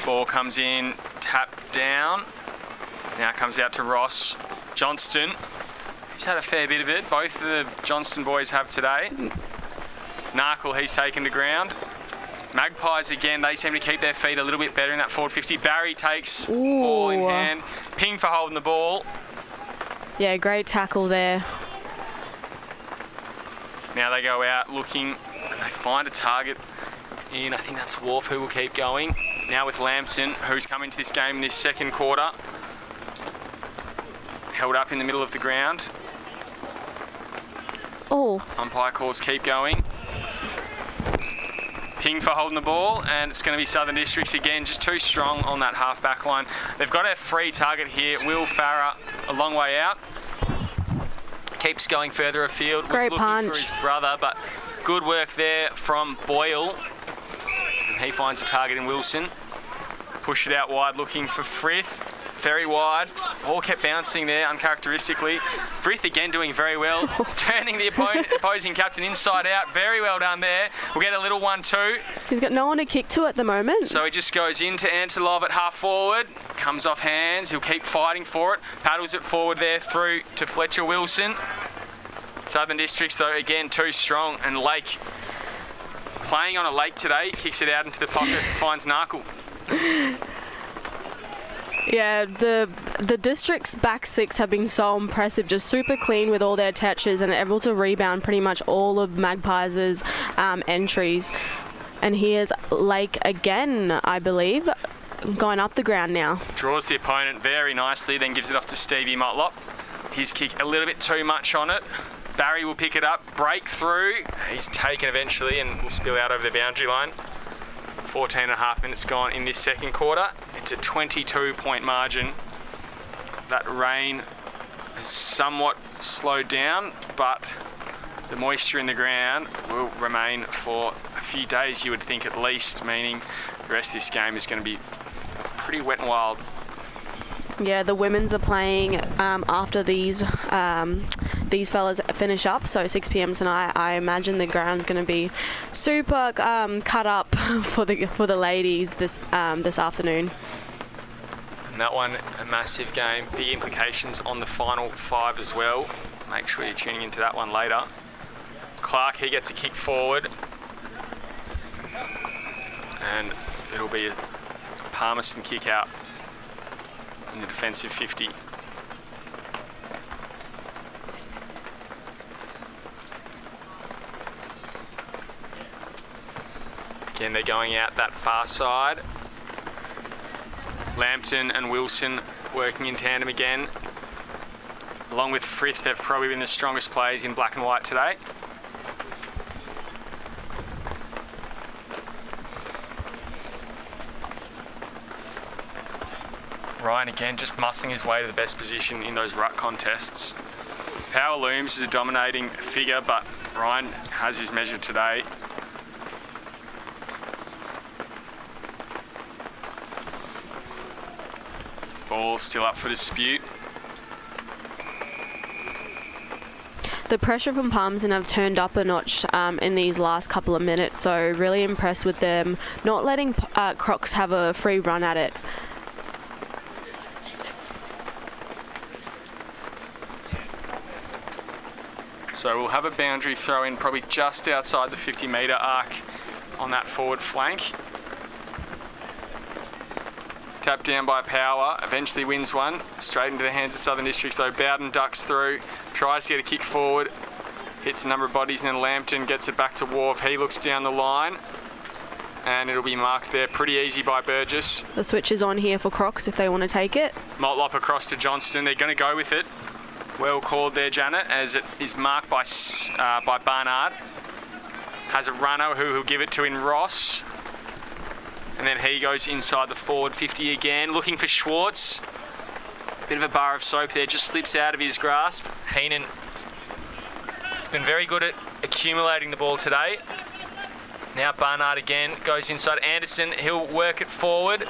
Ball comes in, tap down. Now comes out to Ross Johnston. He's had a fair bit of it. Both of the Johnston boys have today. Narkle, he's taken to ground. Magpies again, they seem to keep their feet a little bit better in that forward 50. Barry takes ball in hand. Ping for holding the ball. Yeah, great tackle there. Now they go out looking, they find a target in, I think that's Wharf who will keep going. Now with Lambton, who's come into this game in this second quarter. Held up in the middle of the ground. Umpire calls keep going. Ping for holding the ball, and it's going to be Southern Districts again, just too strong on that half back line. They've got a free target here. Will Farah a long way out. Keeps going further afield. Great was looking punch for his brother, but good work there from Boyle. And he finds a target in Wilson. Push it out wide, looking for Frith. Very wide. All kept bouncing there uncharacteristically. Frith again doing very well. Turning the opposing captain inside out. Very well done there. We'll get a little 1-2. He's got no one to kick to at the moment. So he just goes into Antilov at half forward. Comes off hands. He'll keep fighting for it. Paddles it forward there through to Fletcher Wilson. Southern Districts though again too strong, and Lake playing on a Lake today. Kicks it out into the pocket. Finds Narkle. Yeah, the District's back six have been so impressive, just super clean with all their touches and able to rebound pretty much all of Magpies' entries. And here's Lake again, I believe, going up the ground now. Draws the opponent very nicely, then gives it off to Stevie Motlop. His kick a little bit too much on it. Barry will pick it up, break through. He's taken eventually and will spill out over the boundary line. 14 and a half minutes gone in this second quarter. It's a 22-point margin. That rain has somewhat slowed down, but the moisture in the ground will remain for a few days, you would think at least, meaning the rest of this game is going to be pretty wet and wild. Yeah, the women's are playing after these fellas finish up, so 6 p.m. tonight. I imagine the ground's going to be super cut up for the ladies this afternoon. And that one, a massive game, big implications on the final 5 as well. Make sure you're tuning into that one later. Clark, he gets a kick forward, and it'll be a Palmerston kick out in the defensive 50. Again, they're going out that far side. Lambton and Wilson working in tandem again. Along with Frith, they've probably been the strongest players in black and white today. Ryan again just muscling his way to the best position in those ruck contests. Power Looms is a dominating figure, but Ryan has his measure today. Ball still up for dispute. The pressure from Palmerston have turned up a notch in these last couple of minutes, so really impressed with them not letting Crocs have a free run at it. So we'll have a boundary throw in probably just outside the 50-metre arc on that forward flank. Tapped down by Power, eventually wins one. Straight into the hands of Southern Districts though. Bowden ducks through, tries to get a kick forward, hits a number of bodies, and then Lambton gets it back to Wharf. He looks down the line, and it'll be marked there pretty easy by Burgess. The switch is on here for Crocs if they want to take it. Motlop across to Johnston. They're going to go with it. Well called there, Janet, as it is marked by Barnard. Has a runner who he'll give it to in Ross. And then he goes inside the forward 50 again, looking for Schwartz. Bit of a bar of soap there, just slips out of his grasp. Heenan has been very good at accumulating the ball today. Now Barnard again goes inside. Anderson, he'll work it forward.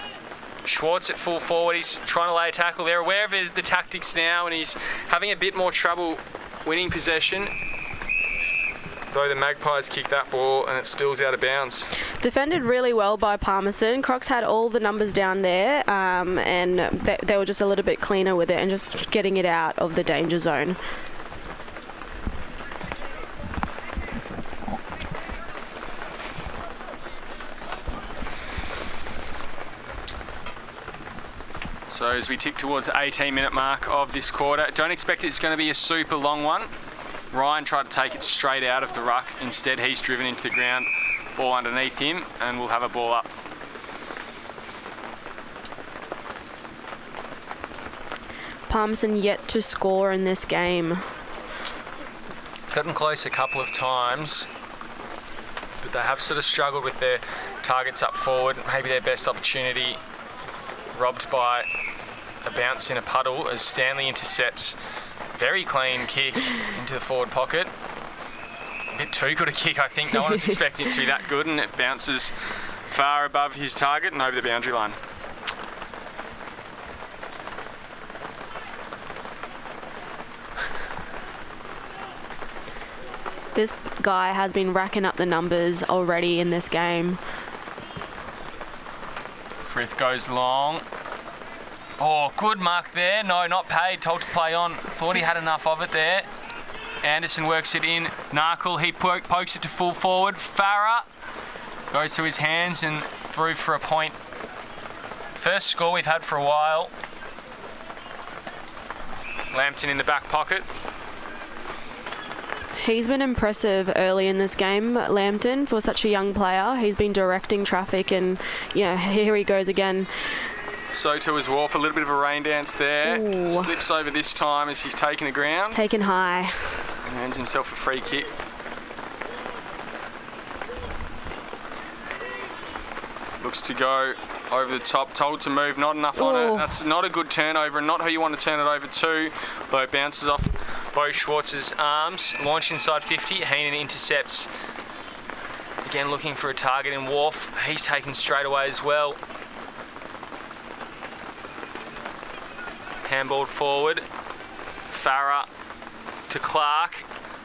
Schwartz at full forward. He's trying to lay a tackle. They're aware of the tactics now, and he's having a bit more trouble winning possession. Though the Magpies kick that ball and it spills out of bounds. Defended really well by Palmerston. Crocs had all the numbers down there, and they were just a little bit cleaner with it and just getting it out of the danger zone. So as we tick towards the 18-minute mark of this quarter, don't expect it's going to be a super long one. Ryan tried to take it straight out of the ruck. Instead, he's driven into the ground, ball underneath him, and we'll have a ball up. Palmerston yet to score in this game. Gotten close a couple of times, but they have sort of struggled with their targets up forward. Maybe their best opportunity robbed by a bounce in a puddle as Stanley intercepts. Very clean kick into the forward pocket. A bit too good a kick, I think. No one was expecting it to be that good, and it bounces far above his target and over the boundary line. This guy has been racking up the numbers already in this game. Frith goes long. Oh, good mark there. No, not paid. Told to play on. Thought he had enough of it there. Anderson works it in. Narkle, he pokes it to full forward. Farah goes to his hands and through for a point. First score we've had for a while. Lambton in the back pocket. He's been impressive early in this game, Lambton, for such a young player. He's been directing traffic, and here he goes again. So to his Wharf, a little bit of a rain dance there. Ooh. Slips over this time as he's taken the ground. Taken high. And earns himself a free kick. Looks to go over the top, told to move, not enough on it. That's not a good turnover and not who you want to turn it over to. Though it bounces off Bo Schwartz's arms. Launch inside 50, Heenan intercepts. Again looking for a target in Wharf. He's taken straight away as well. Handballed forward. Farah to Clark.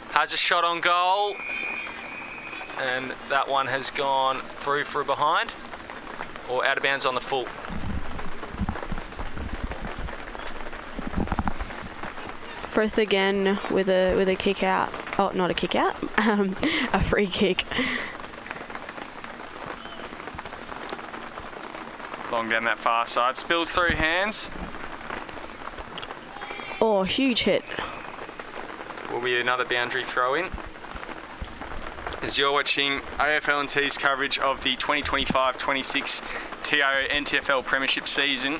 Has a shot on goal. And that one has gone through for a behind. Or out of bounds on the full. Frith again with a kick out. Oh, not a kick out. A free kick. Long down that far side. Spills through hands. Oh, huge hit. Will be another boundary throw in. As you're watching AFL&T's coverage of the 2025-26 TIO NTFL Premiership season.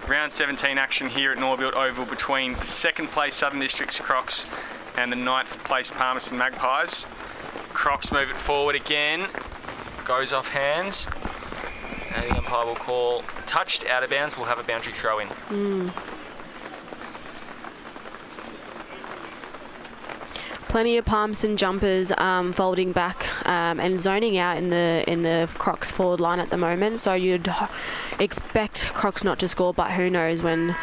Round 17 action here at Norbuilt Oval between the second place Southern Districts Crocs and the 9th place Palmerston Magpies. Crocs move it forward again. Goes off hands. And the umpire will call touched out of bounds. We'll have a boundary throw in. Plenty of Palmerston jumpers folding back and zoning out in the Crocs forward line at the moment. So you'd expect Crocs not to score, but who knows when?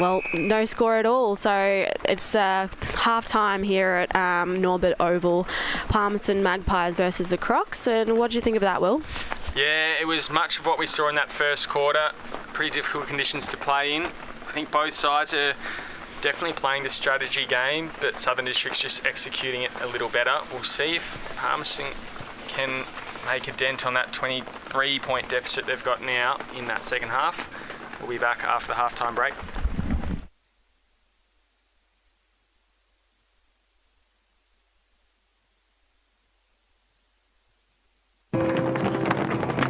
Well, no score at all. So it's half time here at Norbert Oval. Palmerston Magpies versus the Crocs. And what do you think of that, Will? Yeah, it was much of what we saw in that first quarter. Pretty difficult conditions to play in. I think both sides are definitely playing the strategy game, but Southern District's just executing it a little better. We'll see if Palmerston can make a dent on that 23-point deficit they've got now in that second half. We'll be back after the halftime break.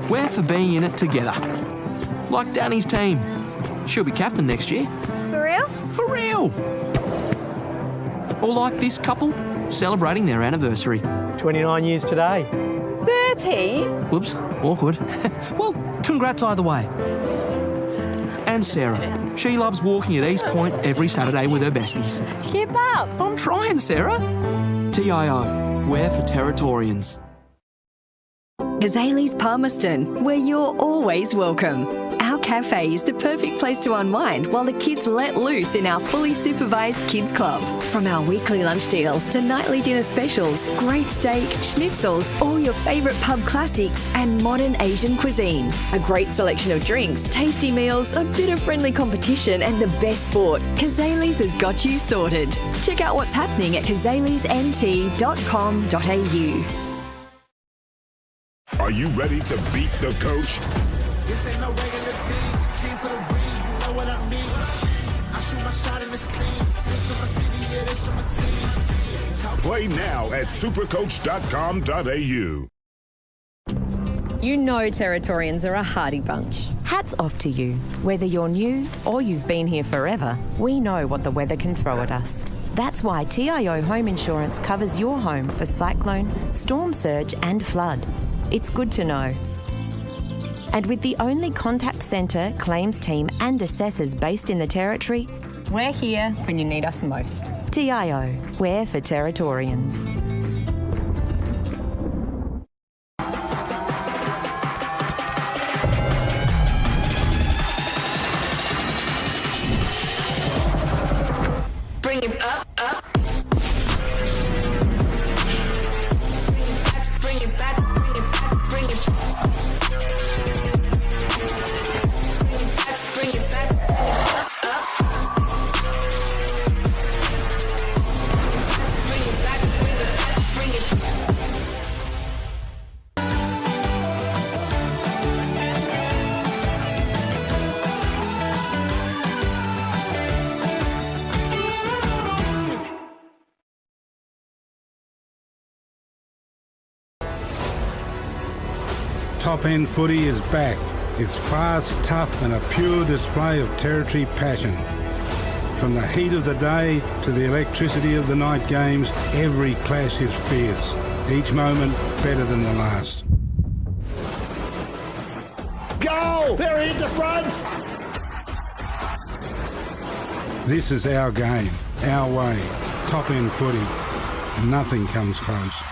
We're for being in it together. Like Danny's team. She'll be captain next year. For real? For real! Or like this couple, celebrating their anniversary. 29 years today. 30? Whoops, awkward. Well, congrats either way. And Sarah, She loves walking at East Point every Saturday with her besties. Keep up. I'm trying, Sarah. TIO, we're for Territorians. Kazali's Palmerston, where you're always welcome. Our cafe is the perfect place to unwind while the kids let loose in our fully supervised kids club. From our weekly lunch deals to nightly dinner specials, great steak, schnitzels, all your favourite pub classics and modern Asian cuisine. A great selection of drinks, tasty meals, a bit of friendly competition and the best sport. Kazali's has got you sorted. Check out what's happening at kazalisnt.com.au. Are you ready to beat the coach? This ain't no regular thing. Came for the ring, you know what I mean. I shoot my shot and it's clean. This is my city, yeah, this is my team. If you talk Play now at supercoach.com.au. You know Territorians are a hardy bunch. Hats off to you. Whether you're new or you've been here forever, we know what the weather can throw at us. That's why TIO Home Insurance covers your home for cyclone, storm surge and flood. It's good to know. And with the only contact centre, claims team and assessors based in the Territory, we're here when you need us most. TIO, we're for Territorians. Bring it up, up. Bring it back, bring it back, bring it back. Bring it back, up, up. Bring it back, bring it back, bring it back. Top End Footy is back. It's fast, tough and a pure display of Territory passion. From the heat of the day to the electricity of the night games, every clash is fierce. Each moment better than the last. Go! They're into front! This is our game, our way. Top End Footy. Nothing comes close.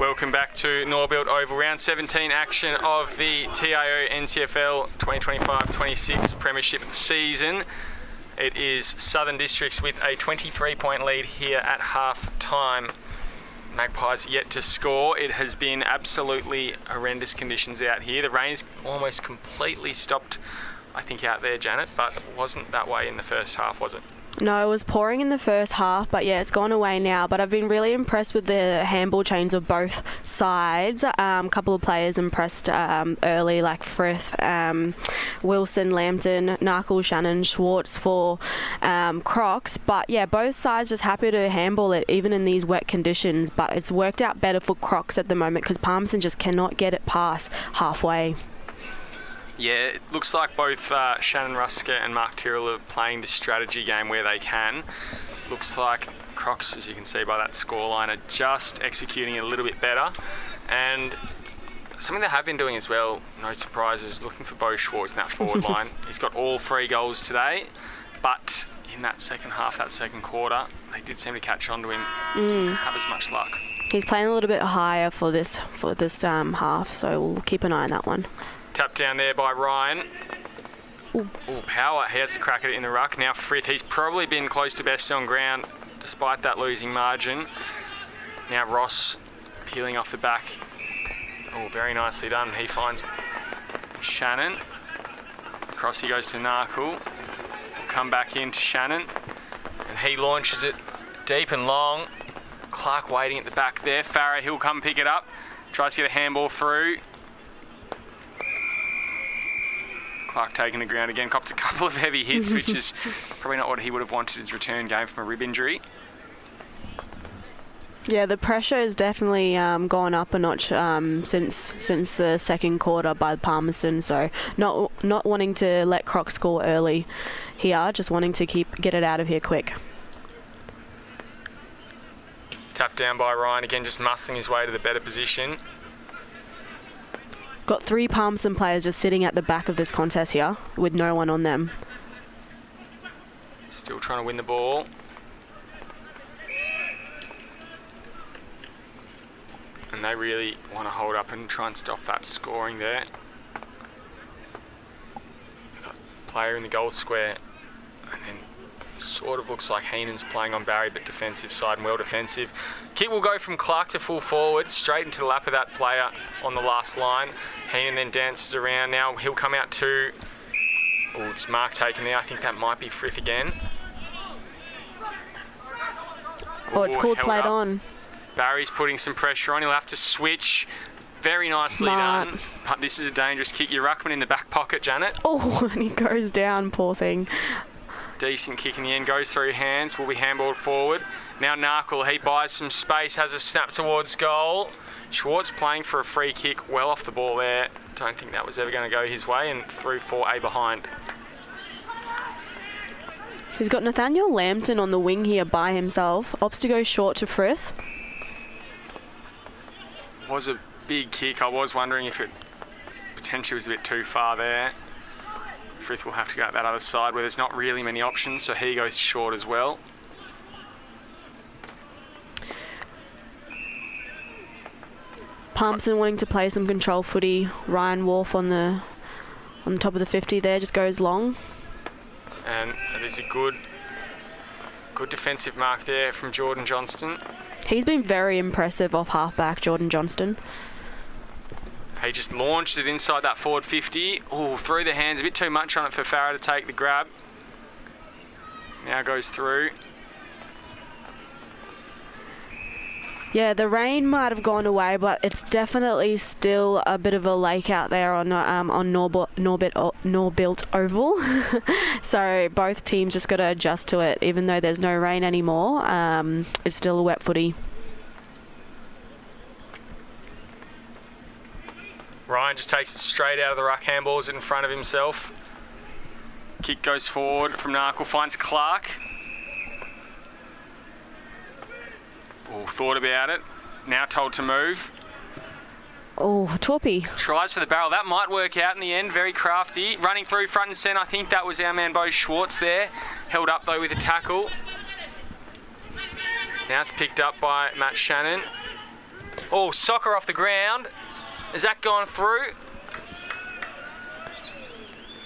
Welcome back to Norbuilt Oval, round 17 action of the TIO NTFL 2025-26 Premiership season. It is Southern Districts with a 23-point lead here at half time. Magpies yet to score. It has been absolutely horrendous conditions out here. The rain's almost completely stopped, I think, out there, Janet, but it wasn't that way in the first half, was it? No, it was pouring in the first half, but yeah, it's gone away now. But I've been really impressed with the handball chains of both sides. A couple of players impressed early, like Frith, Wilson, Lambton, Narkle, Shannon, Schwartz for Crocs. But yeah, both sides just happy to handball it, even in these wet conditions. But it's worked out better for Crocs at the moment because Palmerston just cannot get it past halfway. Yeah, it looks like both Shannon Rusker and Mark Tyrrell are playing the strategy game where they can. Looks like Crocs, as you can see by that scoreline, are just executing it a little bit better. And something they have been doing as well, no surprises, looking for Beau Schwartz in that forward line. He's got all 3 goals today, but in that second half, that second quarter, they did seem to catch on to him. Didn't have as much luck. He's playing a little bit higher for this half, so we'll keep an eye on that one. Tap down there by Ryan. Ooh, power. He has to crack it in the ruck. Now Frith, he's probably been close to best on ground despite that losing margin. Now Ross peeling off the back. Oh, very nicely done. He finds Shannon. Across he goes to Narkle. Come back in to Shannon. And he launches it deep and long. Clark waiting at the back there. Farah, he'll come pick it up. Tries to get a handball through. Clark taking the ground again, copped a couple of heavy hits, which is probably not what he would have wanted his return game from a rib injury. Yeah, the pressure has definitely gone up a notch since the second quarter by Palmerston. So not wanting to let Crocs score early here, just wanting to get it out of here quick. Tapped down by Ryan again, just muscling his way to the better position. Got 3 Palmerston players just sitting at the back of this contest here with no one on them. Still trying to win the ball. And they really want to hold up and try and stop that scoring there. Got a player in the goal square. And then sort of looks like Heenan's playing on Barry, but defensive side and well defensive. Kick will go from Clark to full forward, straight into the lap of that player on the last line. Heenan then dances around. Now he'll come out too. Oh, it's Mark taken there. I think that might be Frith again. Oh, it's called played on. Barry's putting some pressure on. He'll have to switch. Very nicely done. But this is a dangerous kick. Your ruckman in the back pocket, Janet. Oh, and he goes down, poor thing. Decent kick in the end, goes through hands, will be handballed forward. Now Narkle, he buys some space, has a snap towards goal. Schwartz playing for a free kick, well off the ball there. Don't think that was ever going to go his way, and through for a behind. He's got Nathaniel Lambton on the wing here by himself. Opts to go short to Frith. Was a big kick. I was wondering if it potentially was a bit too far there. Frith will have to go out that other side where there's not really many options, so he goes short as well. Palmerston wanting to play some control footy. Ryan Wolf on the top of the 50 there, just goes long. And there's a good defensive mark there from Jordan Johnston. He's been very impressive off halfback, Jordan Johnston. He just launched it inside that forward 50. Oh, through the hands, a bit too much on it for Farah to take the grab. Now goes through. Yeah, the rain might have gone away, but it's definitely still a bit of a lake out there on Norbuilt Oval. So both teams just got to adjust to it. Even though there's no rain anymore, it's still a wet footy. Ryan just takes it straight out of the ruck, handballs it in front of himself. Kick goes forward from Narkle, finds Clark. Oh, thought about it. Now told to move. Oh, Torpy. Tries for the barrel. That might work out in the end. Very crafty. Running through front and centre. I think that was our man Beau Schwartz there. Held up though with a tackle. Now it's picked up by Matt Shannon. Oh, soccer off the ground. Has that gone through?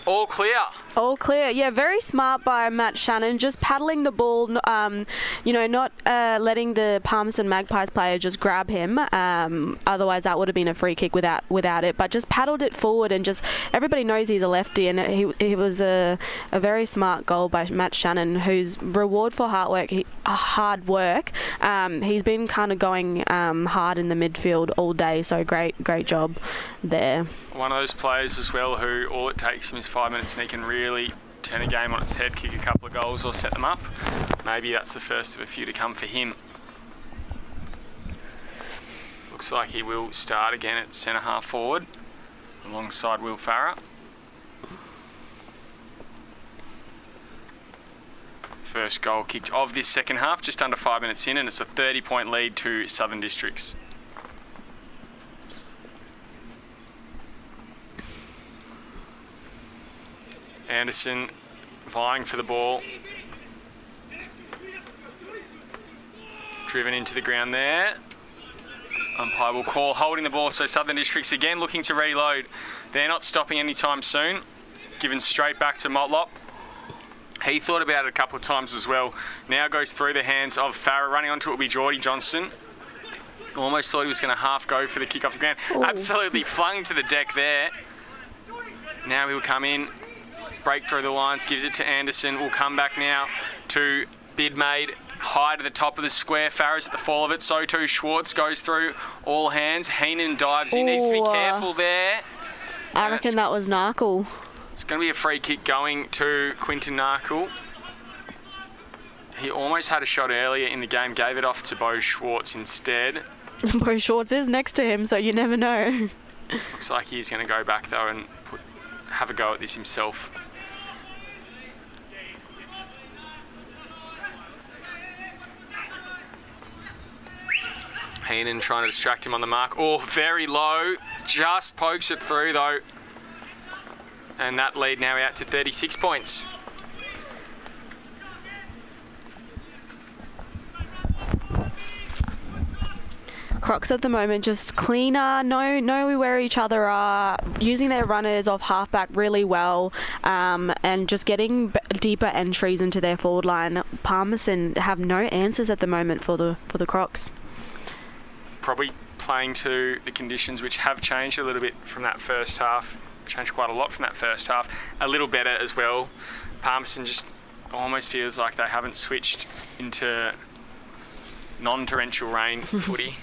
All clear. All clear. Yeah, very smart by Matt Shannon, just paddling the ball, not letting the Palmerston Magpies player just grab him. Otherwise, that would have been a free kick without it. But just paddled it forward, and just everybody knows he's a lefty, and he was a very smart goal by Matt Shannon, whose reward for hard work. He's been kind of going hard in the midfield all day, so great job there. One of those players as well who all it takes him is 5 minutes and he can really turn a game on its head, kick a couple of goals or set them up. Maybe that's the first of a few to come for him. Looks like he will start again at centre half forward alongside Will Farah. First goal kicked of this second half, just under 5 minutes in, and it's a 30-point lead to Southern Districts. Anderson vying for the ball. Driven into the ground there. Umpire will call holding the ball, so Southern Districts again looking to reload. They're not stopping anytime soon. Given straight back to Motlop. He thought about it a couple of times as well. Now goes through the hands of Farah. Running onto it will be Geordie Johnston. Almost thought he was going to half go for the kick off the ground. Ooh. Absolutely flung to the deck there. Now he'll come in. Break through the lines, gives it to Anderson. Will come back now to Bidmaid. High to the top of the square. Farrah's at the fall of it. So too Schwartz goes through all hands. Heenan dives. He needs to be careful there. I reckon that was Narkle. It's going to be a free kick going to Quinton Narkle. He almost had a shot earlier in the game. Gave it off to Bo Schwartz instead. Bo Schwartz is next to him, so you never know. Looks like he's going to go back though and have a go at this himself. Heenan trying to distract him on the mark. Oh, very low. Just pokes it through, though. And that lead now out to 36 points. Crocs at the moment just cleaner, know where each other are, using their runners off halfback really well, and just getting deeper entries into their forward line. Palmerston have no answers at the moment for the Crocs. Probably playing to the conditions which have changed a little bit from that first half. Changed quite a lot from that first half. A little better as well. Palmerston just almost feels like they haven't switched into non-torrential rain footy.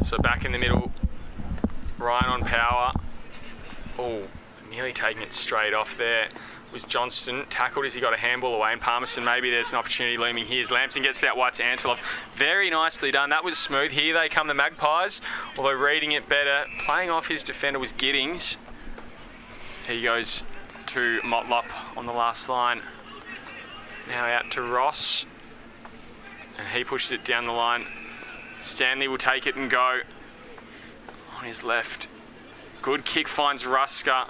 So back in the middle, Ryan on power. Oh, nearly taking it straight off there was Johnston. Tackled as he got a handball away, and Palmerston, maybe there's an opportunity looming here as Lampson gets it out wide to Antelov. Very nicely done. That was smooth. Here they come, the Magpies, although reading it better. Playing off his defender was Giddings. He goes to Motlop on the last line. Now out to Ross, and he pushes it down the line. Stanley will take it and go on his left. Good kick finds Rusker.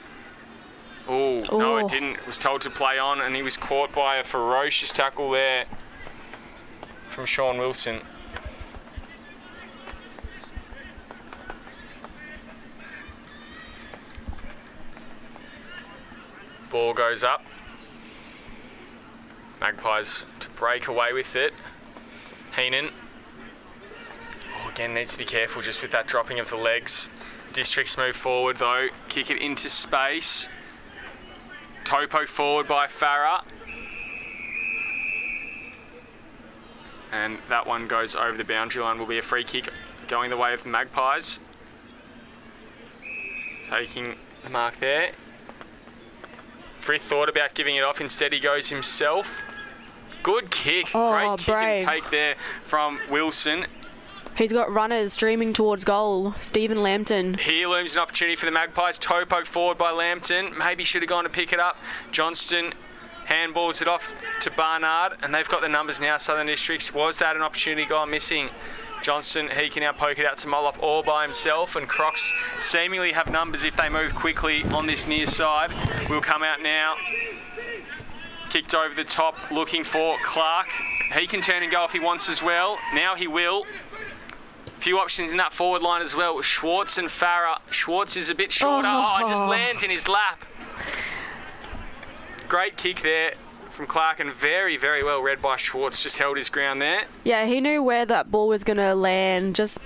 Oh, no, it didn't. It was told to play on, and he was caught by a ferocious tackle there from Sean Wilson. Ball goes up. Magpies to break away with it. Heenan. Oh, again, needs to be careful just with that dropping of the legs. Districts move forward though. Kick it into space. Topo forward by Farah. And that one goes over the boundary line. Will be a free kick going the way of the Magpies. Taking the mark there. Frith thought about giving it off. Instead he goes himself. Good kick. Oh, great kick brave. and take there from Wilson. He's got runners streaming towards goal. Stephen Lambton. Here looms an opportunity for the Magpies. Toe poked forward by Lambton. Maybe should have gone to pick it up. Johnston handballs it off to Barnard, and they've got the numbers now, Southern Districts. Was that an opportunity gone missing? Johnston, he can now poke it out to Mollop all by himself, and Crocs seemingly have numbers if they move quickly on this near side. Will come out now. Kicked over the top, looking for Clark. He can turn and go if he wants as well. Now he will. Few options in that forward line as well. Schwartz and Farah. Schwartz is a bit shorter. Just lands in his lap. Great kick there from Clark, and very, very well read by Schwartz. Just held his ground there. Yeah, he knew where that ball was going to land. Just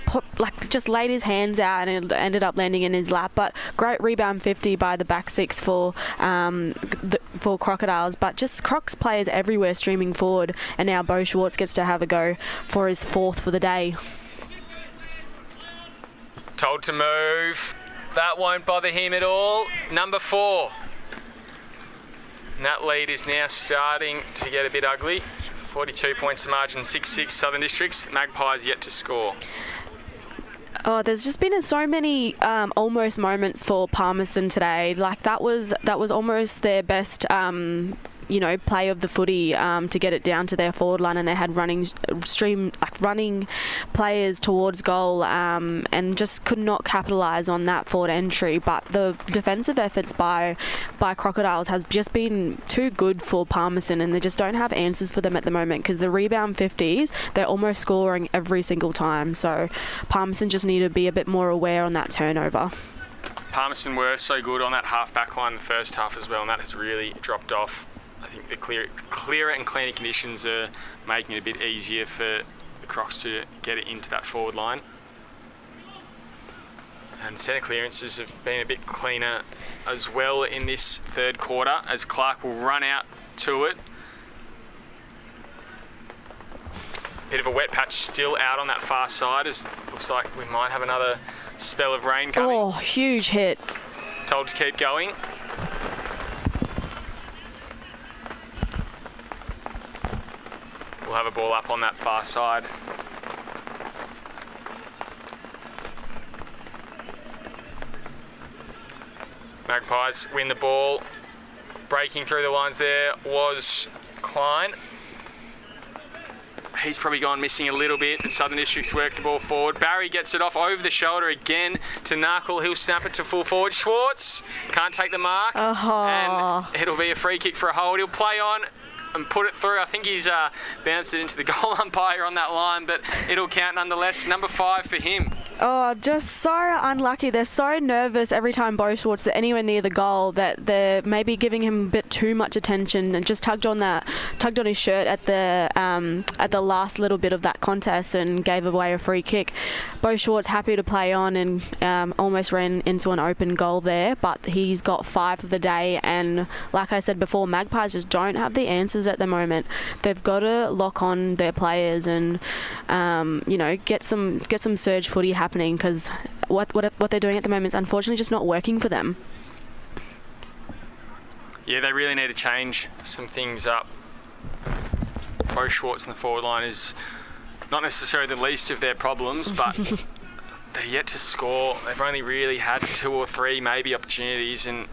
laid his hands out, and it ended up landing in his lap. But great rebound 50 by the back six for Crocodiles. But just Crocs players everywhere streaming forward, and now Bo Schwartz gets to have a go for his 4th for the day. Told to move. That won't bother him at all. Number 4. And that lead is now starting to get a bit ugly. 42 points to margin, 6-6 Southern Districts. Magpies yet to score. Oh, there's just been so many almost moments for Palmerston today. Like that was almost their best play of the footy to get it down to their forward line, and they had running players towards goal and just could not capitalise on that forward entry. But the defensive efforts by Crocodiles has just been too good for Palmerston, and they just don't have answers for them at the moment, because the rebound 50s, they're almost scoring every single time. So Palmerston just need to be a bit more aware on that turnover. Palmerston were so good on that half-back line in the first half as well, and that has really dropped off. I think the clearer and cleaner conditions are making it a bit easier for the Crocs to get it into that forward line. And centre clearances have been a bit cleaner as well in this third quarter, as Clark will run out to it. Bit of a wet patch still out on that far side, as looks like we might have another spell of rain coming. Oh, huge hit. Told to keep going. We'll have a ball up on that far side. Magpies win the ball. Breaking through the lines there was Klein. He's probably gone missing a little bit, and Southern Districts work the ball forward. Barry gets it off over the shoulder again to Knuckle. He'll snap it to full forward. Schwartz can't take the mark, and it'll be a free kick for a hold. He'll play on and put it through. I think he's bounced it into the goal umpire on that line, but it'll count nonetheless. Number 5 for him. Oh, just so unlucky. They're so nervous every time Bo Schwartz is anywhere near the goal that they're maybe giving him a bit too much attention, and just tugged on his shirt at the last little bit of that contest and gave away a free kick. Bo Schwartz happy to play on and almost ran into an open goal there, but he's got 5 for the day, and like I said before, Magpies just don't have the answers at the moment. They've got to lock on their players and get some surge footy happening, because what they're doing at the moment is unfortunately just not working for them. Yeah, they really need to change some things up. Bo Schwartz in the forward line is not necessarily the least of their problems, but they're yet to score. They've only really had 2 or 3 maybe opportunities and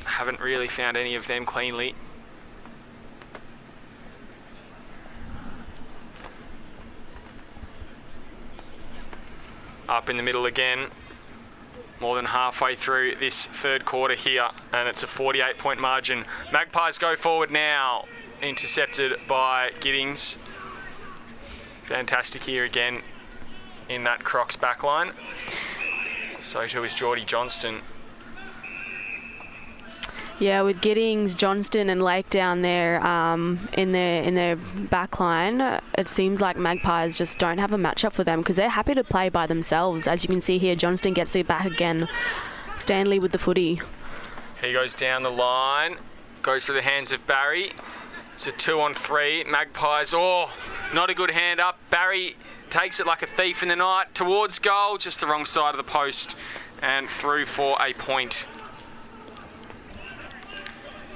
haven't really found any of them cleanly. Up in the middle again, more than halfway through this third quarter here, and it's a 48-point margin. Magpies go forward now, intercepted by Giddings. Fantastic here again in that Crocs backline. So too is Geordie Johnston. Yeah, with Giddings, Johnston and Lake down there in their back line, it seems like Magpies just don't have a matchup for them, because they're happy to play by themselves. As you can see here, Johnston gets it back again. Stanley with the footy. He goes down the line, goes through the hands of Barry. It's a 2-on-3. Magpies, not a good hand up. Barry takes it like a thief in the night towards goal, just the wrong side of the post, and through for a point.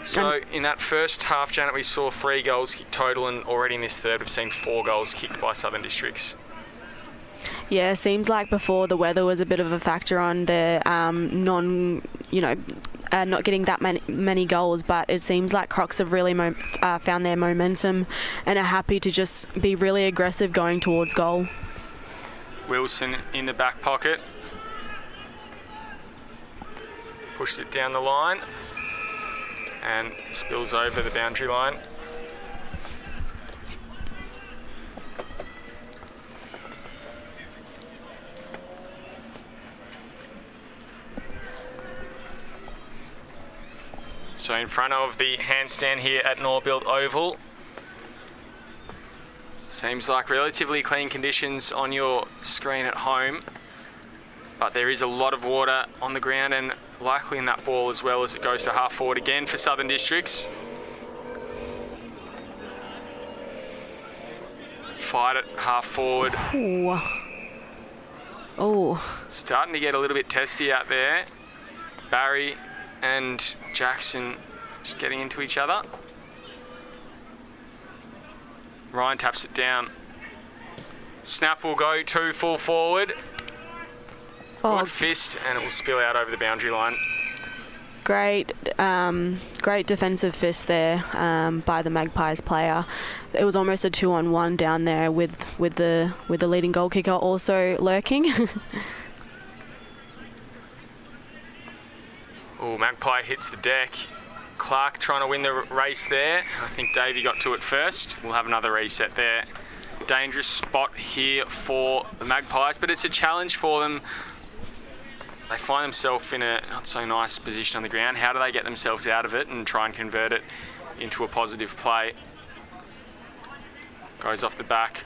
So in that first half, Janet, we saw 3 goals kicked total, and already in this third we've seen 4 goals kicked by Southern Districts. Yeah, seems like before the weather was a bit of a factor on the not getting that many goals, but it seems like Crocs have really found their momentum and are happy to just be really aggressive going towards goal. Wilson in the back pocket. Pushes it down the line and spills over the boundary line. So in front of the handstand here at Norbuilt Oval. Seems like relatively clean conditions on your screen at home, but there is a lot of water on the ground and likely in that ball as well as it goes to half forward again for Southern Districts. Fight at half forward. Ooh. Oh. Starting to get a little bit testy out there. Barry and Jackson just getting into each other. Ryan taps it down. Snap will go 2 full forward. Good fist, and it will spill out over the boundary line. Great defensive fist there by the Magpies player. It was almost a 2-on-1 down there with the leading goal kicker also lurking. Oh, Magpie hits the deck. Clark trying to win the race there. I think Davey got to it first. We'll have another reset there. Dangerous spot here for the Magpies, but it's a challenge for them. They find themselves in a not so nice position on the ground. How do they get themselves out of it and try and convert it into a positive play? Goes off the back.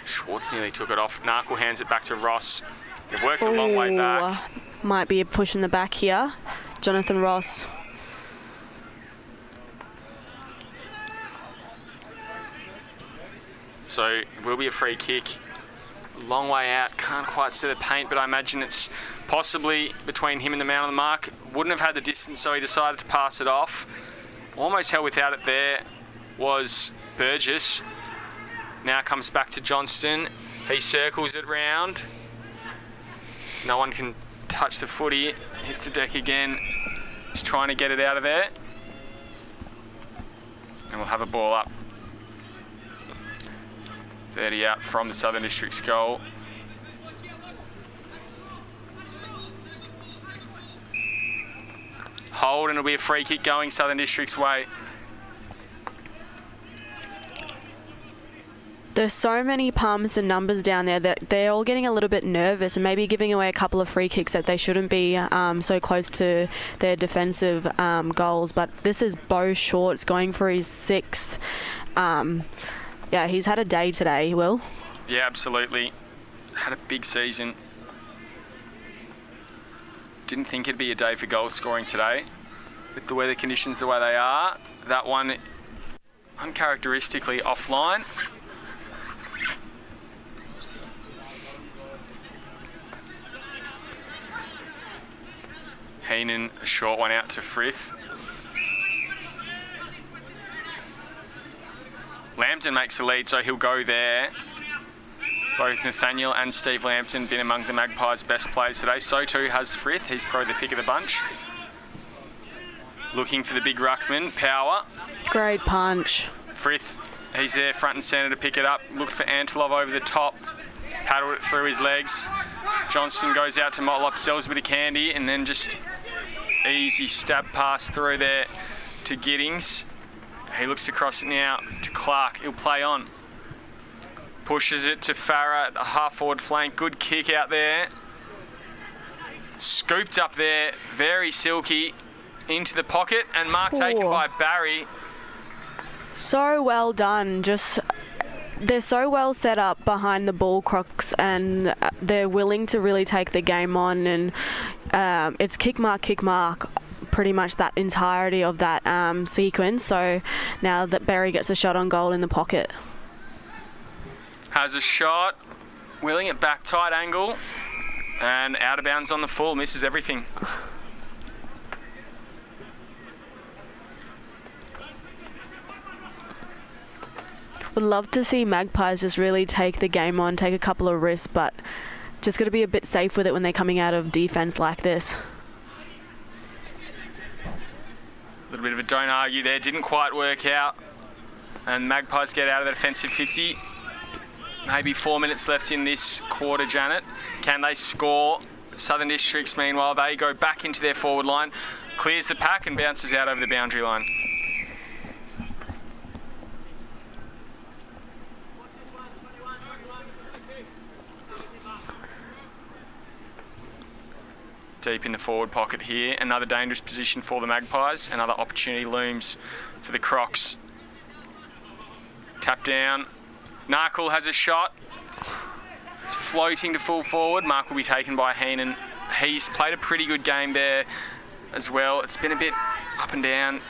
Schwartz nearly took it off. Narkle hands it back to Ross. They've worked a long way back. Might be a push in the back here. Jonathan Ross. So it will be a free kick. Long way out, can't quite see the paint, but I imagine it's possibly between him and the man on the mark. Wouldn't have had the distance, so he decided to pass it off. Almost held without it there was Burgess. Now comes back to Johnston. He circles it round. No one can touch the footy. Hits the deck again. He's trying to get it out of there. And we'll have a ball up. 30 out from the Southern District's goal. Hold, and it'll be a free kick going Southern District's way. There's so many Palmerston numbers down there that they're all getting a little bit nervous and maybe giving away a couple of free kicks that they shouldn't be so close to their defensive goals. But this is Beau Shorts going for his 6th. Yeah, he's had a day today, Will. Yeah, absolutely. Had a big season. Didn't think it'd be a day for goal scoring today. With the weather conditions the way they are, that one uncharacteristically offline. Heenan, a short one out to Frith. Lambton makes the lead, so he'll go there. Both Nathaniel and Steve Lambton been among the Magpies' best players today. So too has Frith. He's probably the pick of the bunch. Looking for the big ruckman, Power. Great punch. Frith, he's there front and centre to pick it up. Looked for Antilov over the top. Paddled it through his legs. Johnston goes out to Motlop, sells a bit of candy, and then just easy stab pass through there to Giddings. He looks to cross it now to Clark. He'll play on. Pushes it to Farah at the half-forward flank. Good kick out there. Scooped up there. Very silky. Into the pocket. And mark taken by Barry. So well done. They're so well set up behind the ball crocks, and they're willing to really take the game on. And it's kick mark. Pretty much that entirety of that sequence. So now that Barry gets a shot on goal in the pocket. Has a shot, wheeling it back, tight angle, and out of bounds on the full, misses everything. Would love to see Magpies just really take the game on, take a couple of risks, but just got to be a bit safe with it when they're coming out of defence like this. A little bit of a don't argue there, didn't quite work out. And Magpies get out of the defensive 50. maybe 4 minutes left in this quarter, Janet. Can they score? Southern Districts, meanwhile, they go back into their forward line, clears the pack and bounces out over the boundary line. Deep in the forward pocket here. Another dangerous position for the Magpies. Another opportunity looms for the Crocs. Tap down. Narkle has a shot. It's floating to full forward. Mark will be taken by Heenan. He's played a pretty good game there as well. It's been a bit up and down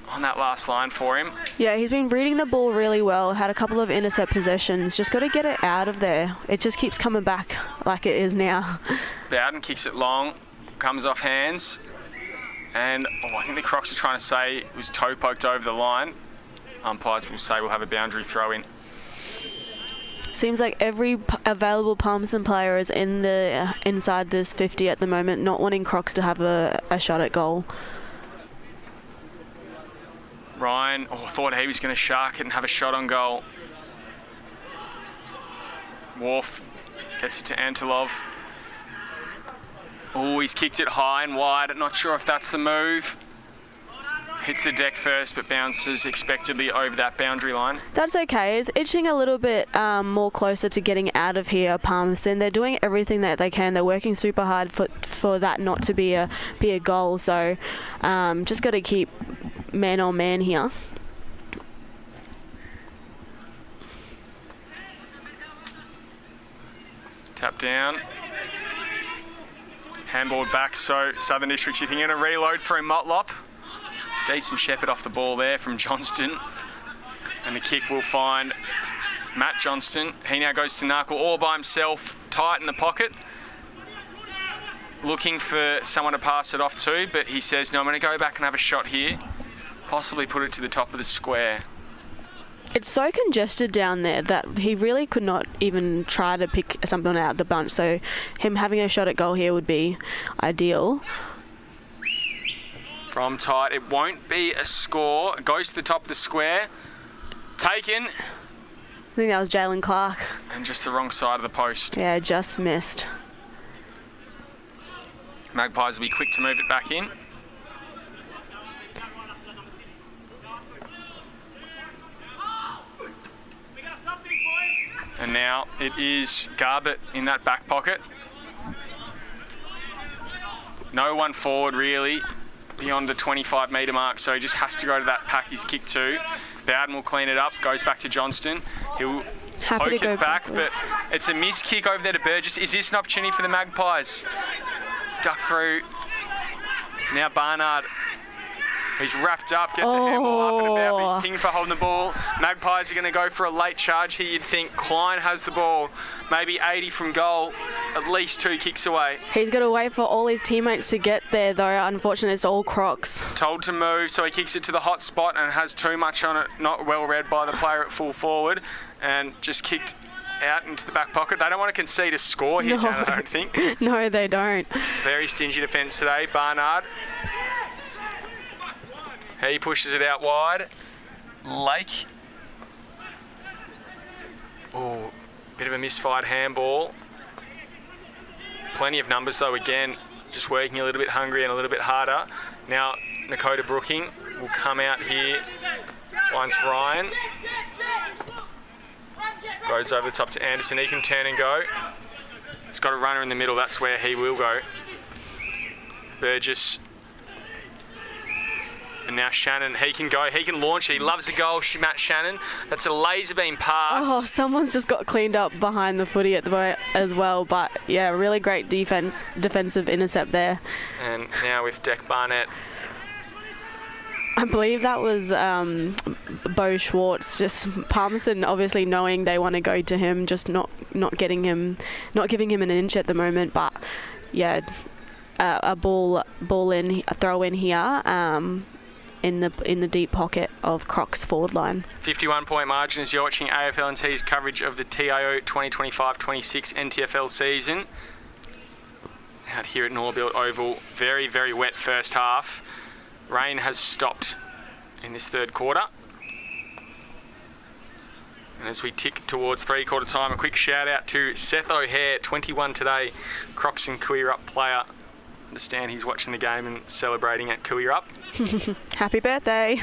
on that last line for him. Yeah, he's been reading the ball really well, had a couple of intercept possessions. Just got to get it out of there. It just keeps coming back like it is now. Bowden kicks it long, comes off hands, and I think the Crocs are trying to say it was toe poked over the line. Umpires will say we'll have a boundary throw in. Seems like every available Palmerston player is in the inside this 50 at the moment, not wanting Crocs to have a shot at goal. Ryan thought he was going to shark it and have a shot on goal. Wharf gets it to Antilov. Oh, he's kicked it high and wide. Not sure if that's the move. Hits the deck first, but bounces expectedly over that boundary line. That's okay. It's itching a little bit more closer to getting out of here, Palmerston. They're doing everything that they can. They're working super hard for that not to be a goal. So just got to keep man on man here. Tap down. Handball back, so Southern Districts, you think you're going to reload through Motlop. Decent shepherd off the ball there from Johnston. And the kick will find Matt Johnston. He now goes to Narkle all by himself, tight in the pocket. Looking for someone to pass it off to, but he says, no, I'm going to go back and have a shot here. Possibly put it to the top of the square. It's so congested down there that he really could not even try to pick something out of the bunch. So him having a shot at goal here would be ideal. From tight, it won't be a score. It goes to the top of the square. Taken. I think that was Jalen Clark. And just the wrong side of the post. Yeah, just missed. Magpies will be quick to move it back in. And now it is Garbutt in that back pocket. No one forward really beyond the 25 metre mark, so he just has to go to that pack he's kicked to. Bowden will clean it up, goes back to Johnston. He'll poke it back, but it's a missed kick over there to Burgess. Is this an opportunity for the Magpies? Duck through. Now Barnard. He's wrapped up, gets a handball up and about, but he's pinged for holding the ball. Magpies are going to go for a late charge here. You'd think Klein has the ball, maybe 80 from goal, at least 2 kicks away. He's got to wait for all his teammates to get there, though. Unfortunately, it's all Crocs. Told to move, so he kicks it to the hot spot and has too much on it. Not well read by the player at full forward, and just kicked out into the back pocket. They don't want to concede a score here, Janet, I don't think. No, they don't. Very stingy defence today. Barnard. He pushes it out wide. Lake. Oh, bit of a misfired handball. Plenty of numbers though again. Just working a little bit hungry and a little bit harder. Now Nakota Brooking will come out here. Finds Ryan. Goes over the top to Anderson. He can turn and go. He's got a runner in the middle. That's where he will go. Burgess. And now Shannon, he can go, he can launch it. He loves a goal, Matt Shannon. That's a laser beam pass. Oh, someone's just got cleaned up behind the footy at the moment as well. But yeah, really great defensive intercept there. And now with Deck Barnett. I believe that was Bo Schwartz. Just Palmerston obviously knowing they want to go to him, just not giving him an inch at the moment. But yeah, a throw in here. In the deep pocket of Croc's forward line. 51-point margin as you're watching AFL&T's coverage of the TIO 2025-26 NTFL season. Out here at Norbuilt Oval, very, very wet first half. Rain has stopped in this third quarter. And as we tick towards three-quarter time, a quick shout-out to Seth O'Hare, 21 today, Crocs and Cooyup player. Understand he's watching the game and celebrating at Cooyup. Happy birthday.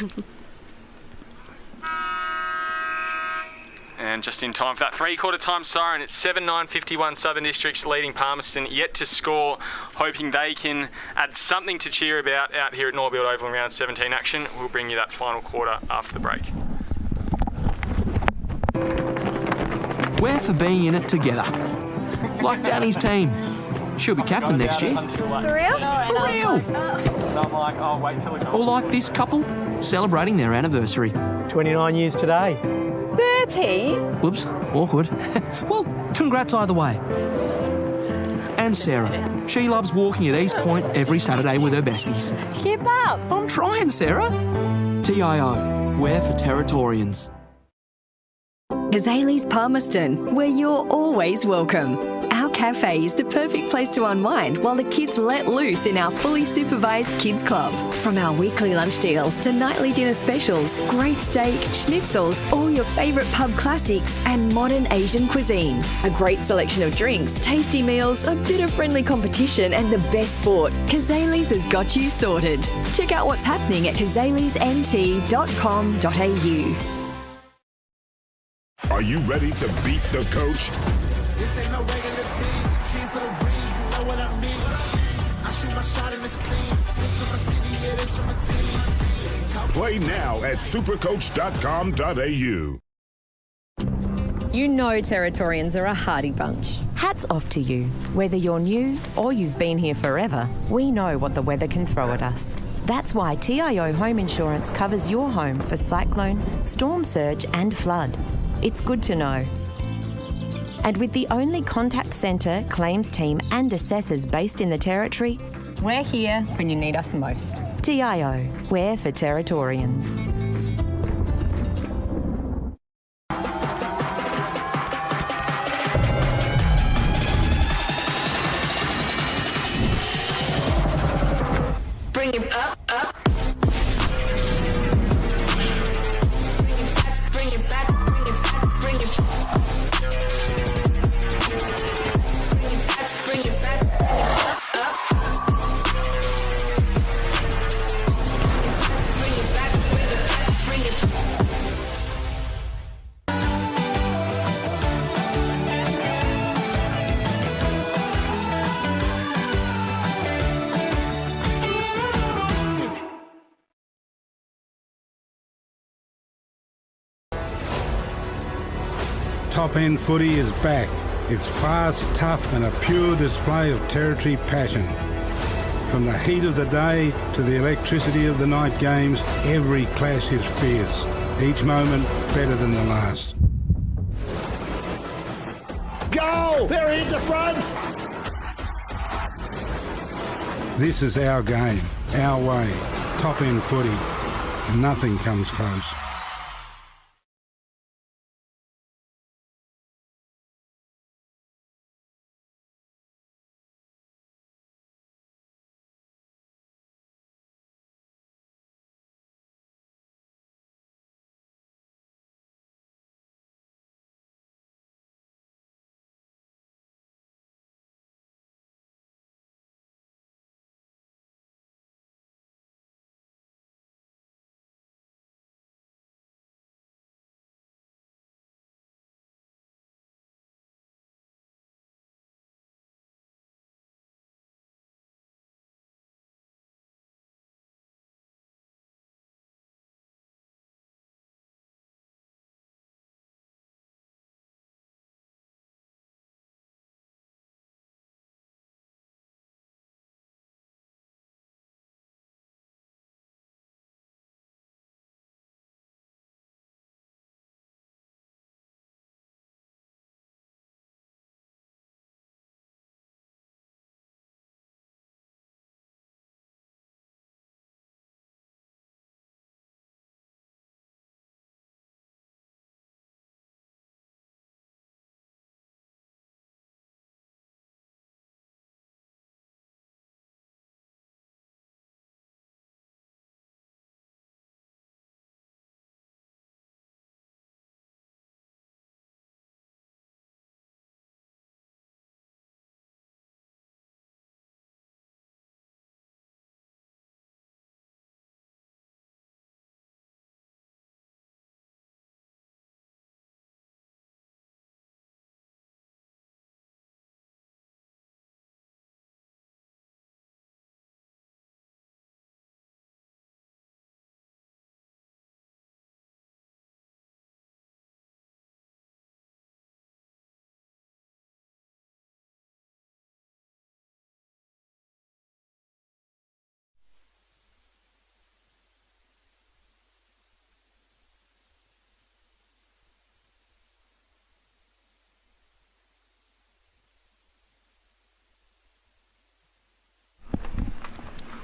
And just in time for that three-quarter time siren, it's 7-9-51 Southern Districts leading Palmerston, yet to score, hoping they can add something to cheer about out here at Norbuild Oval in round 17 action. We'll bring you that final quarter after the break. We're for being in it together. Like Danny's team. She'll be captain next year. For real? For real! I'm like, I'll wait till it Or like this couple, celebrating their anniversary. 29 years today. 30? Whoops, awkward. Well, congrats either way. And Sarah. She loves walking at East Point every Saturday with her besties. Keep up. I'm trying, Sarah. TIO, we're for Territorians. Kazali's Palmerston, where you're always welcome. Our cafe is the perfect place to unwind while the kids let loose in our fully supervised kids club. From our weekly lunch deals to nightly dinner specials, great steak, schnitzels, all your favourite pub classics and modern Asian cuisine. A great selection of drinks, tasty meals, a bit of friendly competition and the best sport. Kazali's has got you sorted. Check out what's happening at kazalisnt.com.au. Are you ready to beat the coach? This ain't no regular thing. Came for the ring, you know what I mean. I shoot my shot and it's clean. This for my city, yeah, this for my team. Play now at supercoach.com.au. You know Territorians are a hardy bunch. Hats off to you. Whether you're new or you've been here forever, we know what the weather can throw at us. That's why TIO Home Insurance covers your home for cyclone, storm surge and flood. It's good to know. And with the only contact centre, claims team and assessors based in the Territory, we're here when you need us most. TIO, we're for Territorians. Bring it up, up. Bring it back, bring it back, bring it back. Bring it back, up. Bring it back, bring it back. Top End Footy is back. It's fast, tough and a pure display of Territory passion. From the heat of the day to the electricity of the night games, every clash is fierce. Each moment better than the last. Go! They're into front! This is our game, our way. Top End Footy. Nothing comes close.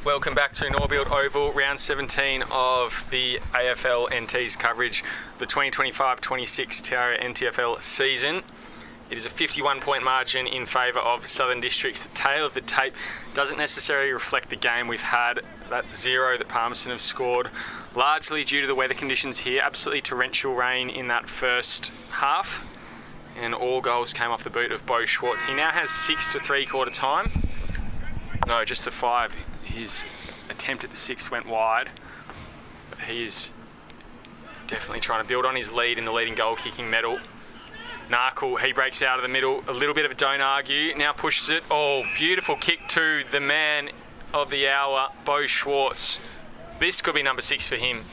Welcome back to Norbuild Oval, round 17 of the AFL NT's coverage, the 2025-26 TIO NTFL season. It is a 51-point margin in favour of Southern Districts. The tail of the tape doesn't necessarily reflect the game we've had. That 0 that Palmerston have scored, largely due to the weather conditions here. Absolutely torrential rain in that first half, and all goals came off the boot of Bo Schwartz. He now has 6 to 3/4 time. No, just to 5. His attempt at the 6 went wide, but he is definitely trying to build on his lead in the leading goal kicking medal. Narkle, he breaks out of the middle, a little bit of a don't argue, now pushes it. Oh, beautiful kick to the man of the hour, Bo Schwartz. This could be number 6 for him.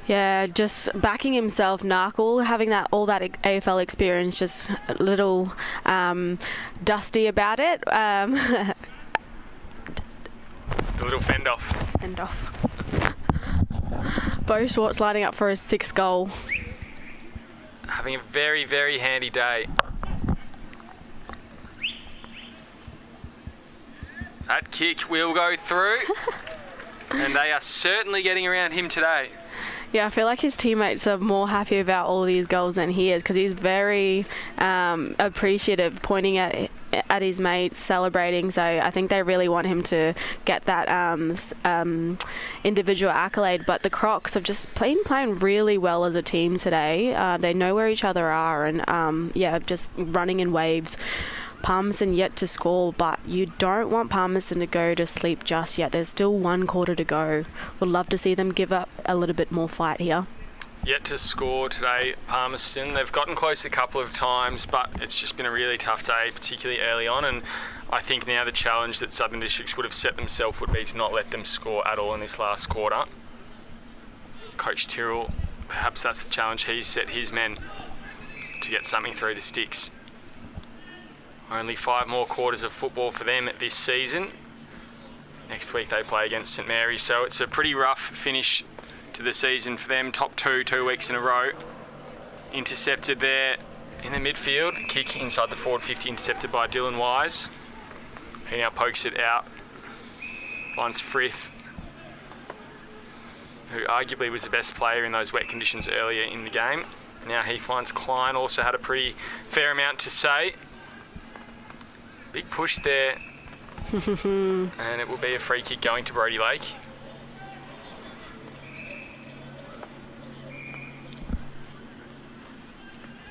Yeah, just backing himself, Narkle, having all that AFL experience, just a little dusty about it. The little fend off. Fend off. Bo Schwartz lining up for his 6th goal. Having a very, very handy day. That kick will go through. And they are certainly getting around him today. Yeah, I feel like his teammates are more happy about all these goals than he is, because he's very appreciative, pointing at his mates, celebrating. So I think they really want him to get that individual accolade. But the Crocs have just been playing really well as a team today. They know where each other are, and just running in waves. Palmerston yet to score, but you don't want Palmerston to go to sleep just yet. There's still 1/4 to go. Would love to see them give up a little bit more fight here. Yet to score today, Palmerston. They've gotten close a couple of times, but it's just been a really tough day, particularly early on, and I think now the challenge that Southern Districts would have set themselves would be to not let them score at all in this last quarter. Coach Tyrrell, perhaps that's the challenge he's set his men, to get something through the sticks. Only 5 more quarters of football for them this season. Next week they play against St Mary's, so it's a pretty rough finish to the season for them. Top 2 weeks in a row. Intercepted there in the midfield. Kick inside the forward 50, intercepted by Dylan Wise. He now pokes it out. Finds Frith, who arguably was the best player in those wet conditions earlier in the game. Now he finds Klein, also had a pretty fair amount to say. Big push there. And it will be a free kick going to Brodie Lake.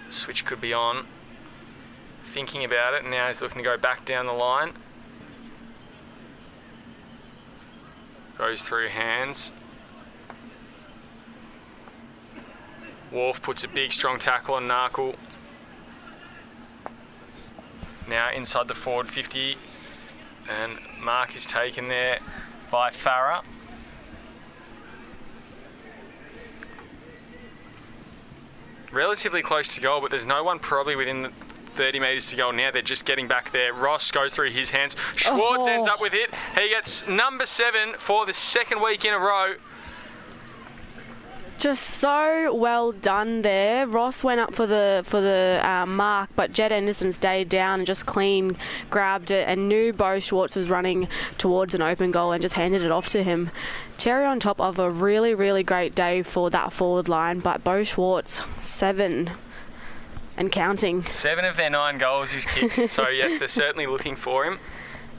Switch could be on. Thinking about it, and now he's looking to go back down the line. Goes through hands. Wolf puts a big strong tackle on Narkle. Now inside the forward 50, and mark is taken there by Farah. Relatively close to goal, but there's no one probably within the 30 metres to goal now. They're just getting back there. Ross goes through his hands. Schwartz ends up with it. He gets number 7 for the 2nd week in a row. Just so well done there. Ross went up for the mark, but Jed Anderson stayed down and just clean grabbed it and knew Bo Schwartz was running towards an open goal and just handed it off to him. Cherry on top of a really, really great day for that forward line, but Bo Schwartz, 7 and counting. 7 of their 9 goals he's kicked, so yes, they're certainly looking for him.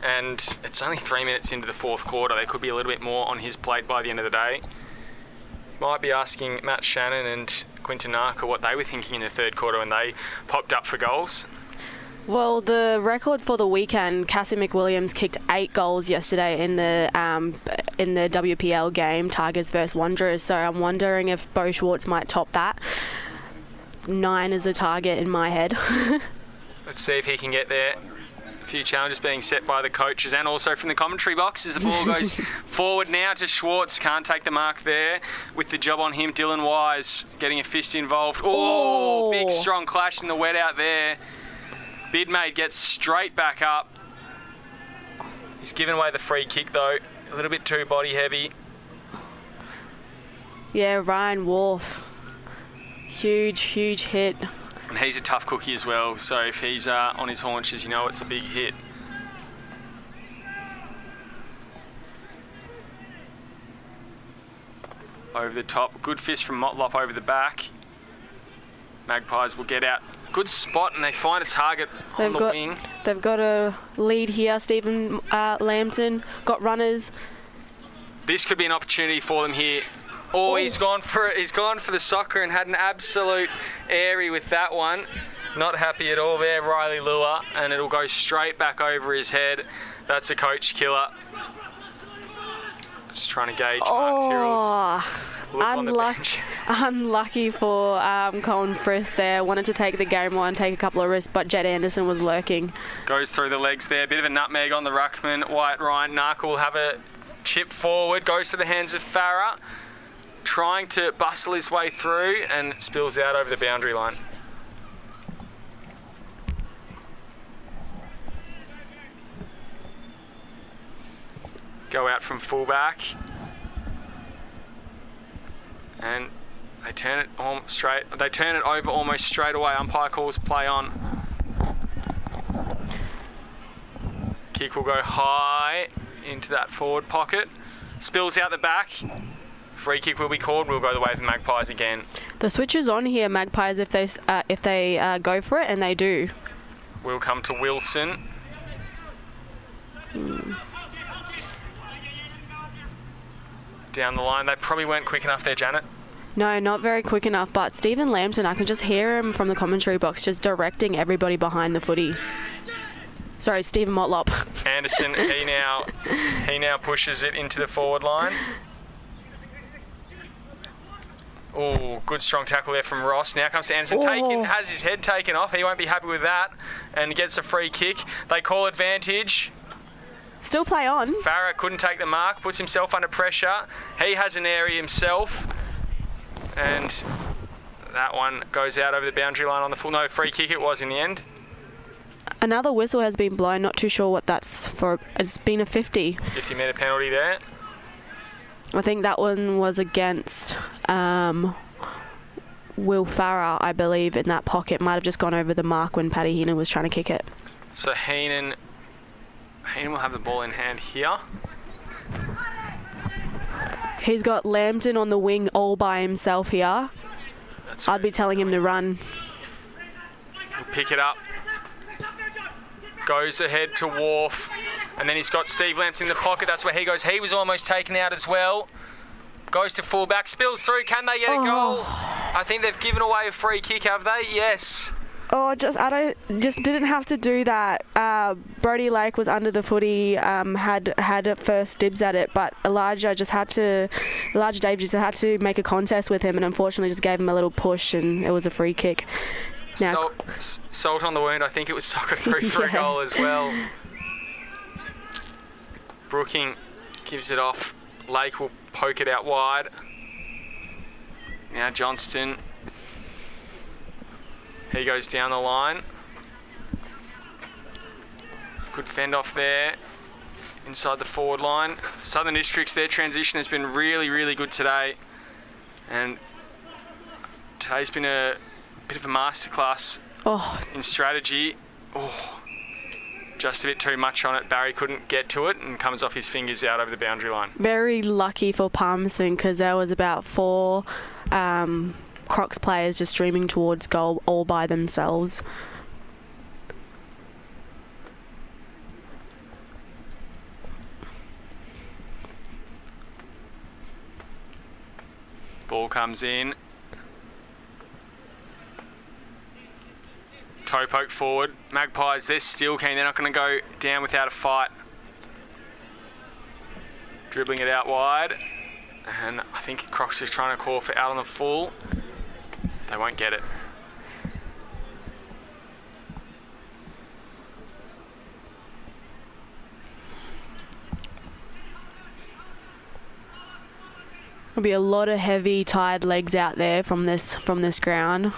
And it's only 3 minutes into the 4th quarter. There could be a little bit more on his plate by the end of the day. Might be asking Matt Shannon and Quinton Narkle what they were thinking in the 3rd quarter when they popped up for goals. Well, the record for the weekend, Cassie McWilliams kicked 8 goals yesterday in the WPL game, Tigers versus Wanderers. So I'm wondering if Bo Schwartz might top that. 9 is a target in my head. Let's see if he can get there. A few challenges being set by the coaches and also from the commentary box as the ball goes forward now to Schwartz. Can't take the mark there. With the job on him, Dylan Wise getting a fist involved. Oh, big strong clash in the wet out there. Bidmate gets straight back up. He's given away the free kick though. A little bit too body heavy. Yeah, Ryan Wolf. Huge hit. And he's a tough cookie as well, so if he's on his haunches, you know it's a big hit. over the top. Good fist from Motlop over the back. Magpies will get out. Good spot, and they find a target on the wing. They've got a lead here. Stephen Lambton got runners. This could be an opportunity for them here. Oh, he's gone for the soccer and had an absolute airy with that one. Not happy at all there, Riley Lua, and it'll go straight back over his head. That's a coach killer. Just trying to gauge Mark Tyrrell's look on the bench. Unlucky for Colin Frith there. Wanted to take the game on, take a couple of risks, but Jed Anderson was lurking. Goes through the legs there. Bit of a nutmeg on the ruckman. Wyatt Ryan. Nark will have a chip forward. Goes to the hands of Farah. Trying to bustle his way through and spills out over the boundary line. Go out from fullback. And they turn it over almost straight away. Umpire calls play on. Kick will go high into that forward pocket. Spills out the back. Free kick will be called. We'll go the way of the Magpies again. The switch is on here, Magpies, if they go for it, and they do. We'll come to Wilson. Down the line. They probably weren't quick enough there, Janet. No, not very quick enough, but Stephen Lambton, I can just hear him from the commentary box just directing everybody behind the footy. Sorry, Stephen Motlop. Anderson, he now pushes it into the forward line. Oh, good strong tackle there from Ross. Now comes to Anderson. Has his head taken off. He won't be happy with that and gets a free kick. They call advantage. Still play on. Farah couldn't take the mark, puts himself under pressure. He has an area himself. And that one goes out over the boundary line on the full. No, free kick it was in the end. Another whistle has been blown. Not too sure what that's for. It's been a 50. 50-metre penalty there. I think that one was against Will Farah, I believe, in that pocket. Might have just gone over the mark when Paddy Heenan was trying to kick it. So Heenan will have the ball in hand here. He's got Lambton on the wing all by himself here. I'd be telling him to run. He'll pick it up. Goes ahead to Wharf. And then he's got Steve Lambton in the pocket. That's where he goes. He was almost taken out as well. Goes to fullback. Spills through. Can they get a goal? I think they've given away a free kick, have they? Yes. Didn't have to do that. Brodie Lake was under the footy, had first dibs at it, but Elijah Davies just had to make a contest with him, and unfortunately just gave him a little push, and it was a free kick. Now, salt on the wound. I think it was soccer through for a goal as well. Brooking gives it off. Lake will poke it out wide. Now Johnston. He goes down the line. Good fend off there. Inside the forward line. Southern Districts, their transition has been really, really good today. And today's been a bit of a masterclass in strategy. Just a bit too much on it. Barry couldn't get to it and comes off his fingers out over the boundary line. Very lucky for Palmerston because there was about 4 Crocs players just streaming towards goal all by themselves. Ball comes in. Toe poke forward. Magpies, they're still keen. They're not going to go down without a fight. Dribbling it out wide. And I think Crocs is trying to call for out on the full. They won't get it. There'll be a lot of heavy, tired legs out there from this ground.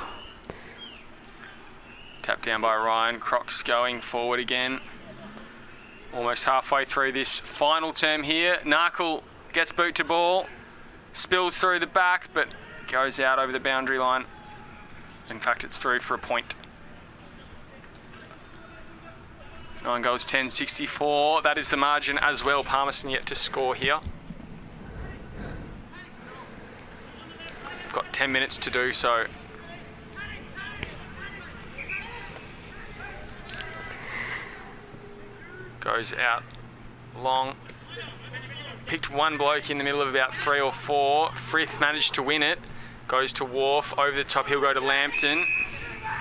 Tapped down by Ryan. Crocs going forward again. Almost halfway through this final term here. Narkle gets boot to ball. Spills through the back, but goes out over the boundary line. In fact, it's through for a point. 9 goals, 10-64. That is the margin as well. Palmerston yet to score here. 10 minutes to do so. Goes out long. Picked one bloke in the middle of about 3 or 4. Frith managed to win it. Goes to Wharf. Over the top, he'll go to Lambton.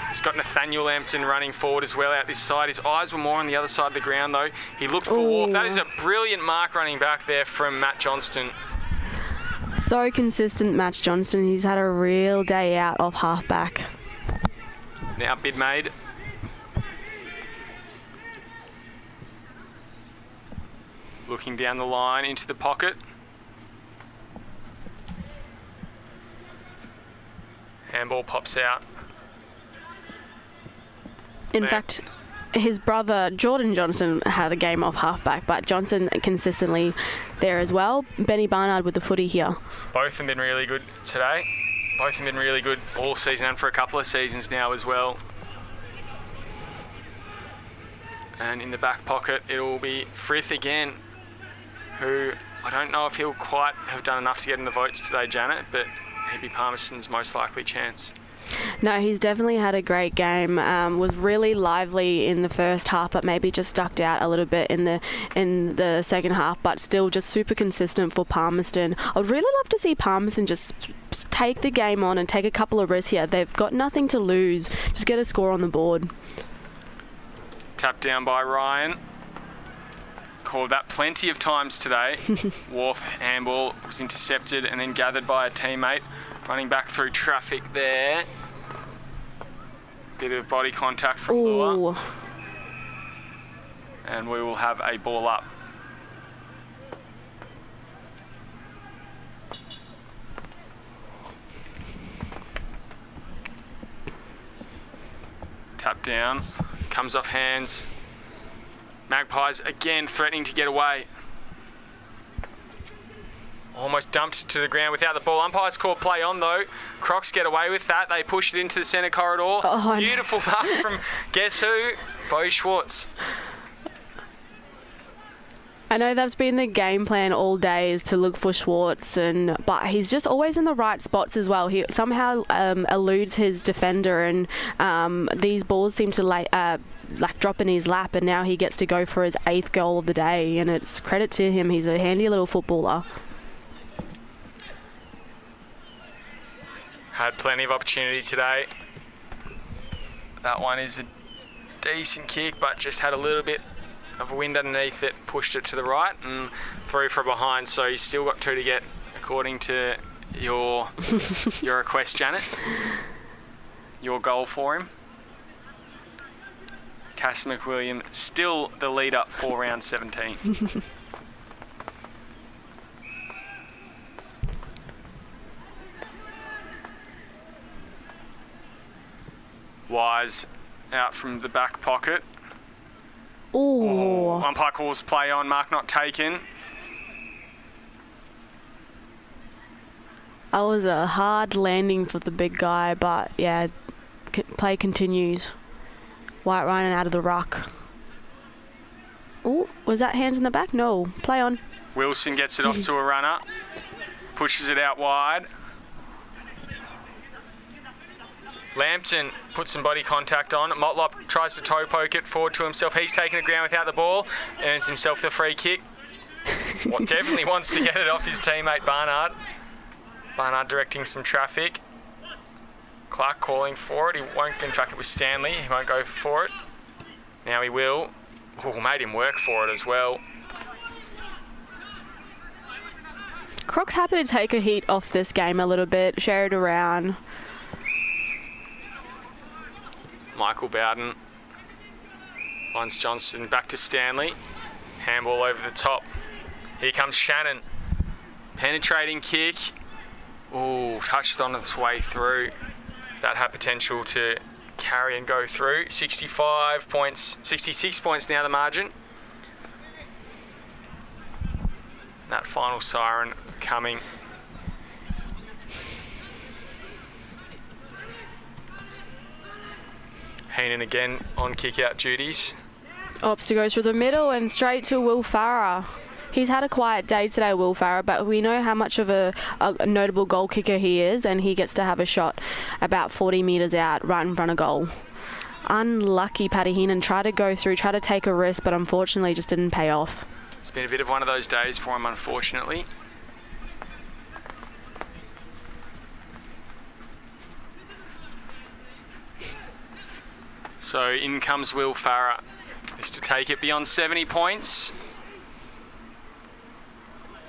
He's got Nathaniel Lambton running forward as well out this side. His eyes were more on the other side of the ground, though. He looked for Wharf. That is a brilliant mark running back there from Matt Johnston. So consistent, Matt Johnston. He's had a real day out of halfback. Now bid made. Looking down the line into the pocket. Handball pops out. In fact, his brother Jordan Johnson had a game off halfback, but Johnson consistently there as well. Benny Barnard with the footy here. Both have been really good today. Both have been really good all season and for a couple of seasons now as well. And in the back pocket, it'll be Frith again, who I don't know if he'll quite have done enough to get in the votes today, Janet, but he'd be Palmerston's most likely chance. No, he's definitely had a great game. Was really lively in the first half, but maybe just stuck out a little bit in the second half. But still, just super consistent for Palmerston. I'd really love to see Palmerston just take the game on and take a couple of risks here. They've got nothing to lose. Just get a score on the board. Tapped down by Ryan. Called that plenty of times today. Wharf handball was intercepted and then gathered by a teammate. Running back through traffic there. Bit of body contact from Lua. And we will have a ball up. Tap down. Comes off hands. Magpies again threatening to get away. Almost dumped to the ground without the ball. Umpires call play on though. Crocs get away with that. They push it into the centre corridor. Oh, beautiful mark from guess who? Bo Schwartz. I know that's been the game plan all day, is to look for Schwartz, but he's just always in the right spots as well. He somehow eludes his defender, and these balls seem to drop in his lap, and now he gets to go for his 8th goal of the day, and it's credit to him. He's a handy little footballer. Had plenty of opportunity today. That one is a decent kick, but just had a little bit of wind underneath it, pushed it to the right and through from behind. So he's still got 2 to get, according to your request, Janet. Your goal for him. Cass McWilliam still the leader for round 17. Wise out from the back pocket. Ooh. Umpire calls play on, mark not taken. That was a hard landing for the big guy, but yeah, play continues. White Ryan out of the ruck. Oh, was that hands in the back? No, play on. Wilson gets it off to a runner. Pushes it out wide. Lambton puts some body contact on. Motlop tries to toe poke it forward to himself. He's taking the ground without the ball. Earns himself the free kick. Definitely wants to get it off his teammate Barnard. Barnard directing some traffic. Clark calling for it. He won't, in fact it was Stanley. He won't go for it. Now he will. Ooh, made him work for it as well. Croc's happy to take a heat off this game a little bit, share it around. Michael Bowden finds Johnston back to Stanley. Handball over the top. Here comes Shannon. Penetrating kick. Ooh, touched on its way through. That had potential to carry and go through. 65 points, 66 points now the margin. That final siren coming. Heenan again on kick-out duties. Ops to go through the middle and straight to Will Farah. He's had a quiet day today, Will Farah, but we know how much of a notable goal kicker he is, and he gets to have a shot about 40 metres out right in front of goal. Unlucky Paddy Heenan tried to go through, tried to take a risk, but unfortunately just didn't pay off. It's been a bit of one of those days for him, unfortunately. So in comes Will Farah. Is to take it beyond 70 points.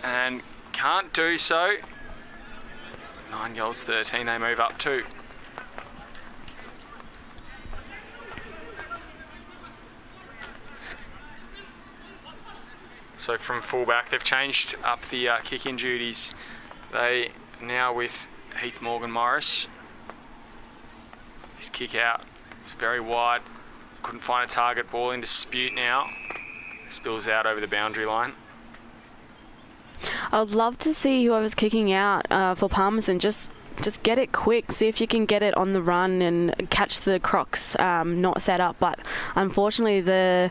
And can't do so. 9 goals, 13 they move up to. So from fullback, they've changed up the kick-in duties. They now with Heath Morgan-Morris. His kick out was very wide. Couldn't find a target. Ball in dispute now. Spills out over the boundary line. I'd love to see whoever's kicking out for Palmerston just get it quick. See if you can get it on the run and catch the Crocs not set up. But unfortunately, the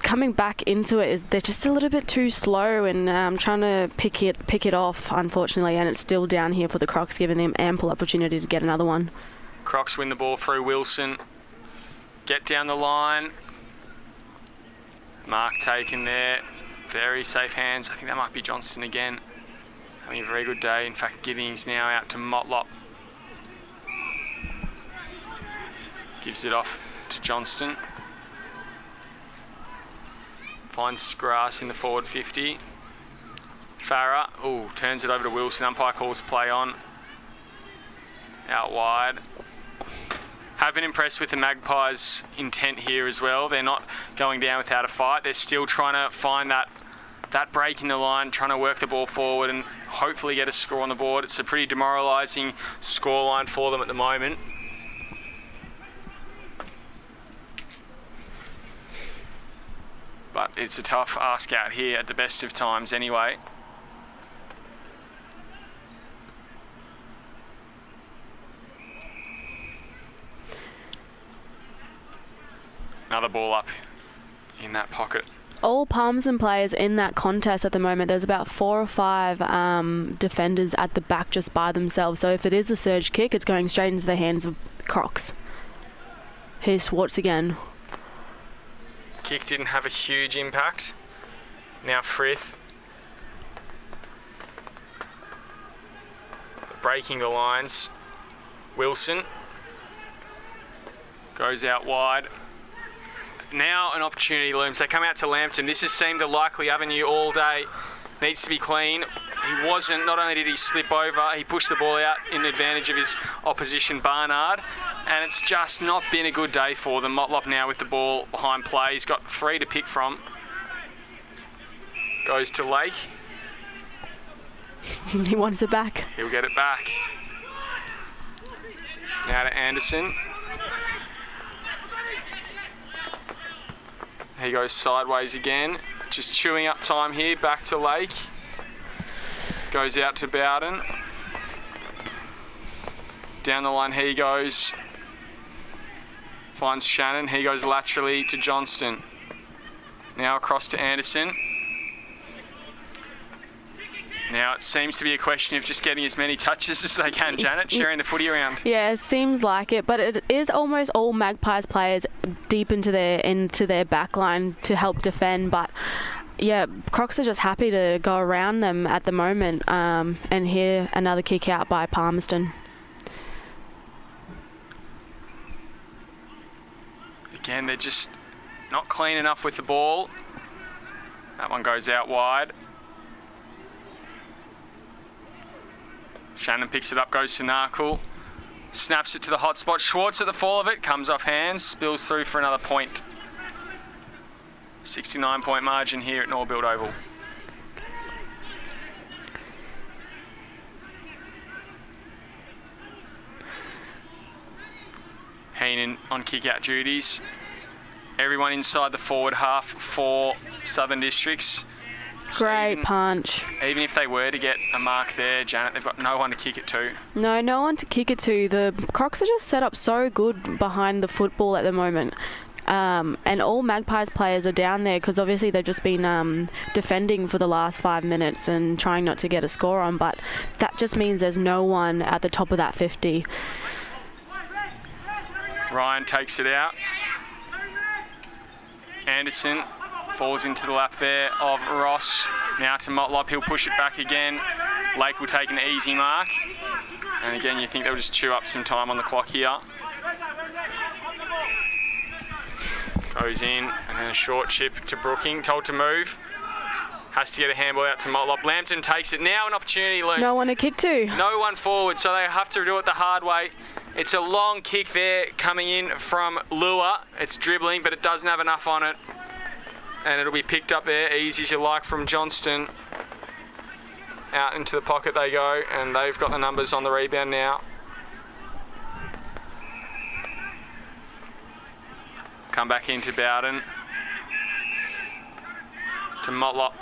coming back into it they're just a little bit too slow and trying to pick it off, unfortunately, and it's still down here for the Crocs, giving them ample opportunity to get another one. Crocs win the ball through Wilson. Get down the line. Mark taken there. Very safe hands. I think that might be Johnston again. Having a very good day. In fact, Giddings now out to Motlop. Gives it off to Johnston. Finds grass in the forward 50. Farah, turns it over to Wilson. Umpire calls play on. Out wide. Have been impressed with the Magpies' intent here as well. They're not going down without a fight. They're still trying to find that break in the line, trying to work the ball forward and hopefully get a score on the board. It's a pretty demoralising scoreline for them at the moment. But it's a tough ask out here at the best of times anyway. Another ball up in that pocket. All Palmerston players in that contest at the moment, there's about 4 or 5 defenders at the back just by themselves. So if it is a surge kick, it's going straight into the hands of Crocs. Here's Schwartz again. Kick didn't have a huge impact. Now Frith. Breaking the lines. Wilson. Goes out wide. Now an opportunity looms. They come out to Lambton. This has seemed a likely avenue all day. Needs to be clean. He wasn't. Not only did he slip over, he pushed the ball out in advantage of his opposition, Barnard. And it's just not been a good day for them. Motlop now with the ball behind play. He's got 3 to pick from. Goes to Lake. He wants it back. He'll get it back. Now to Anderson. He goes sideways again. Just chewing up time here. Back to Lake. Goes out to Bowden. Down the line he goes. Finds Shannon. He goes laterally to Johnston. Now across to Anderson. Now it seems to be a question of just getting as many touches as they can, Janet, sharing the footy around. Yeah, it seems like it, but it is almost all Magpies players deep into their back line to help defend. But yeah, Crocs are just happy to go around them at the moment. And here another kick out by Palmerston. Again, they're just not clean enough with the ball. That one goes out wide. Shannon picks it up, goes to Narkle. Snaps it to the hot spot. Schwartz at the fall of it, comes off hands, spills through for another point. 69-point margin here at Norbuild Oval. Heenan on kick-out duties. Everyone inside the forward half for Southern Districts. Great punch. Even if they were to get a mark there, Janet, they've got no one to kick it to. No one to kick it to. The Crocs are just set up so good behind the football at the moment. And all Magpies players are down there because obviously they've just been defending for the last 5 minutes and trying not to get a score on, but that just means there's no one at the top of that 50. Ryan takes it out. Anderson falls into the lap there of Ross. Now to Motlop, he'll push it back again. Lake will take an easy mark. And again, you think they'll just chew up some time on the clock here. Goes in, and then a short chip to Brooking, told to move. Has to get a handball out to Motlop. Lambton takes it. Now an opportunity looms. No one to kick to. No one forward, so they have to do it the hard way. It's a long kick there coming in from Lua. It's dribbling, but it doesn't have enough on it. And it'll be picked up there, easy as you like, from Johnston. Out into the pocket they go, and they've got the numbers on the rebound now. Come back into Bowden. To Motlop.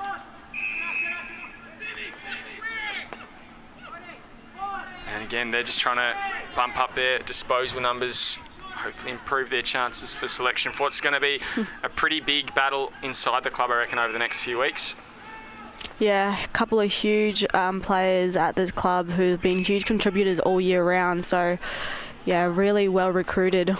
And again, they're just trying to bump up their disposal numbers, hopefully improve their chances for selection for what's going to be a pretty big battle inside the club, I reckon, over the next few weeks. Yeah, a couple of huge players at this club who've been huge contributors all year round. So, yeah, really well recruited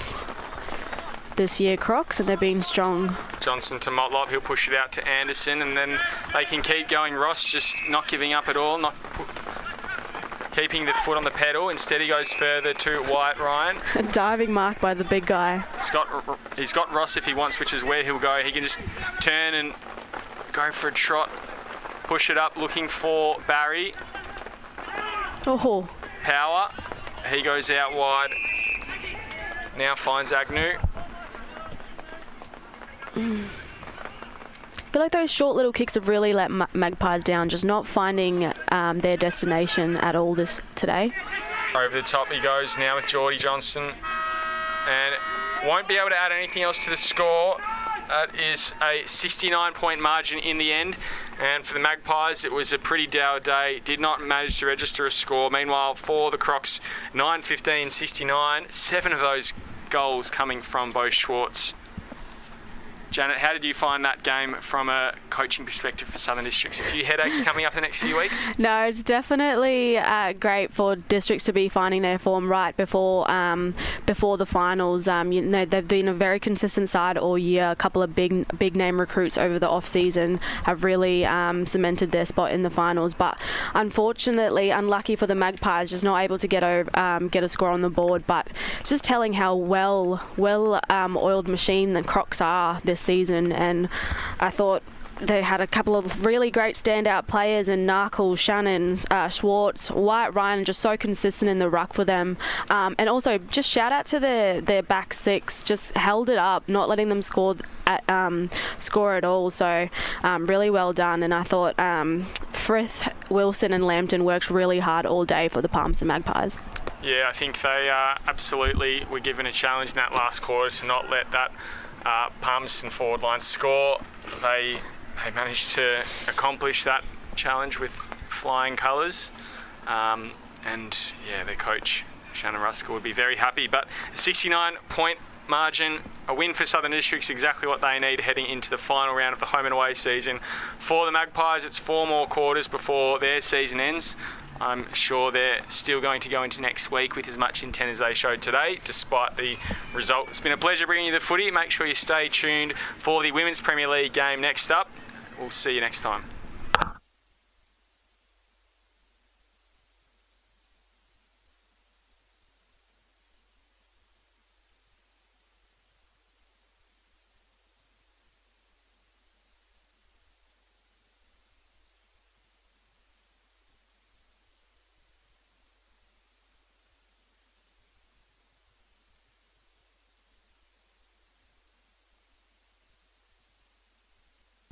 this year, Crocs, and they're being strong. Johnson to Motlop, he'll push it out to Anderson, and then they can keep going. Ross just not giving up at all, not keeping the foot on the pedal. Instead, he goes further to White Ryan. A diving mark by the big guy. He's got Ross if he wants, which is where he'll go. He can just turn and go for a trot. Push it up, looking for Barry. Oh. Power. He goes out wide. Now finds Agnew. I feel like those short little kicks have really let Magpies down, just not finding their destination at all today. Over the top he goes now with Geordie Johnston, and won't be able to add anything else to the score. That is a 69-point margin in the end, and for the Magpies it was a pretty dour day. Did not manage to register a score. Meanwhile, for the Crocs, 9-15-69, 7 of those goals coming from Bo Schwartz. Janet, how did you find that game from a coaching perspective for Southern Districts? A few headaches coming up the next few weeks? No, it's definitely great for districts to be finding their form right before the finals. They've been a very consistent side all year. A couple of big name recruits over the off season have really cemented their spot in the finals. But unfortunately, unlucky for the Magpies, just not able to get a score on the board. But it's just telling how well oiled machine the Crocs are this season, and I thought they had a couple of really great standout players in Narkle, Shannon, Schwartz, White, Ryan, just so consistent in the ruck for them. And also just shout out to their back six, just held it up, not letting them score at all. So really well done. And I thought Frith, Wilson and Lambton worked really hard all day for the Palmerston Magpies. Yeah, I think they absolutely were given a challenge in that last quarter to not let that Palmerston forward line score. They managed to accomplish that challenge with flying colours, and yeah, their coach Shannon Ruskell would be very happy. But a 69-point margin, a win for Southern Districts, exactly what they need heading into the final round of the home and away season. For the Magpies, it's 4 more quarters before their season ends. I'm sure they're still going to go into next week with as much intent as they showed today, despite the result. It's been a pleasure bringing you the footy. Make sure you stay tuned for the Women's Premier League game next up. We'll see you next time.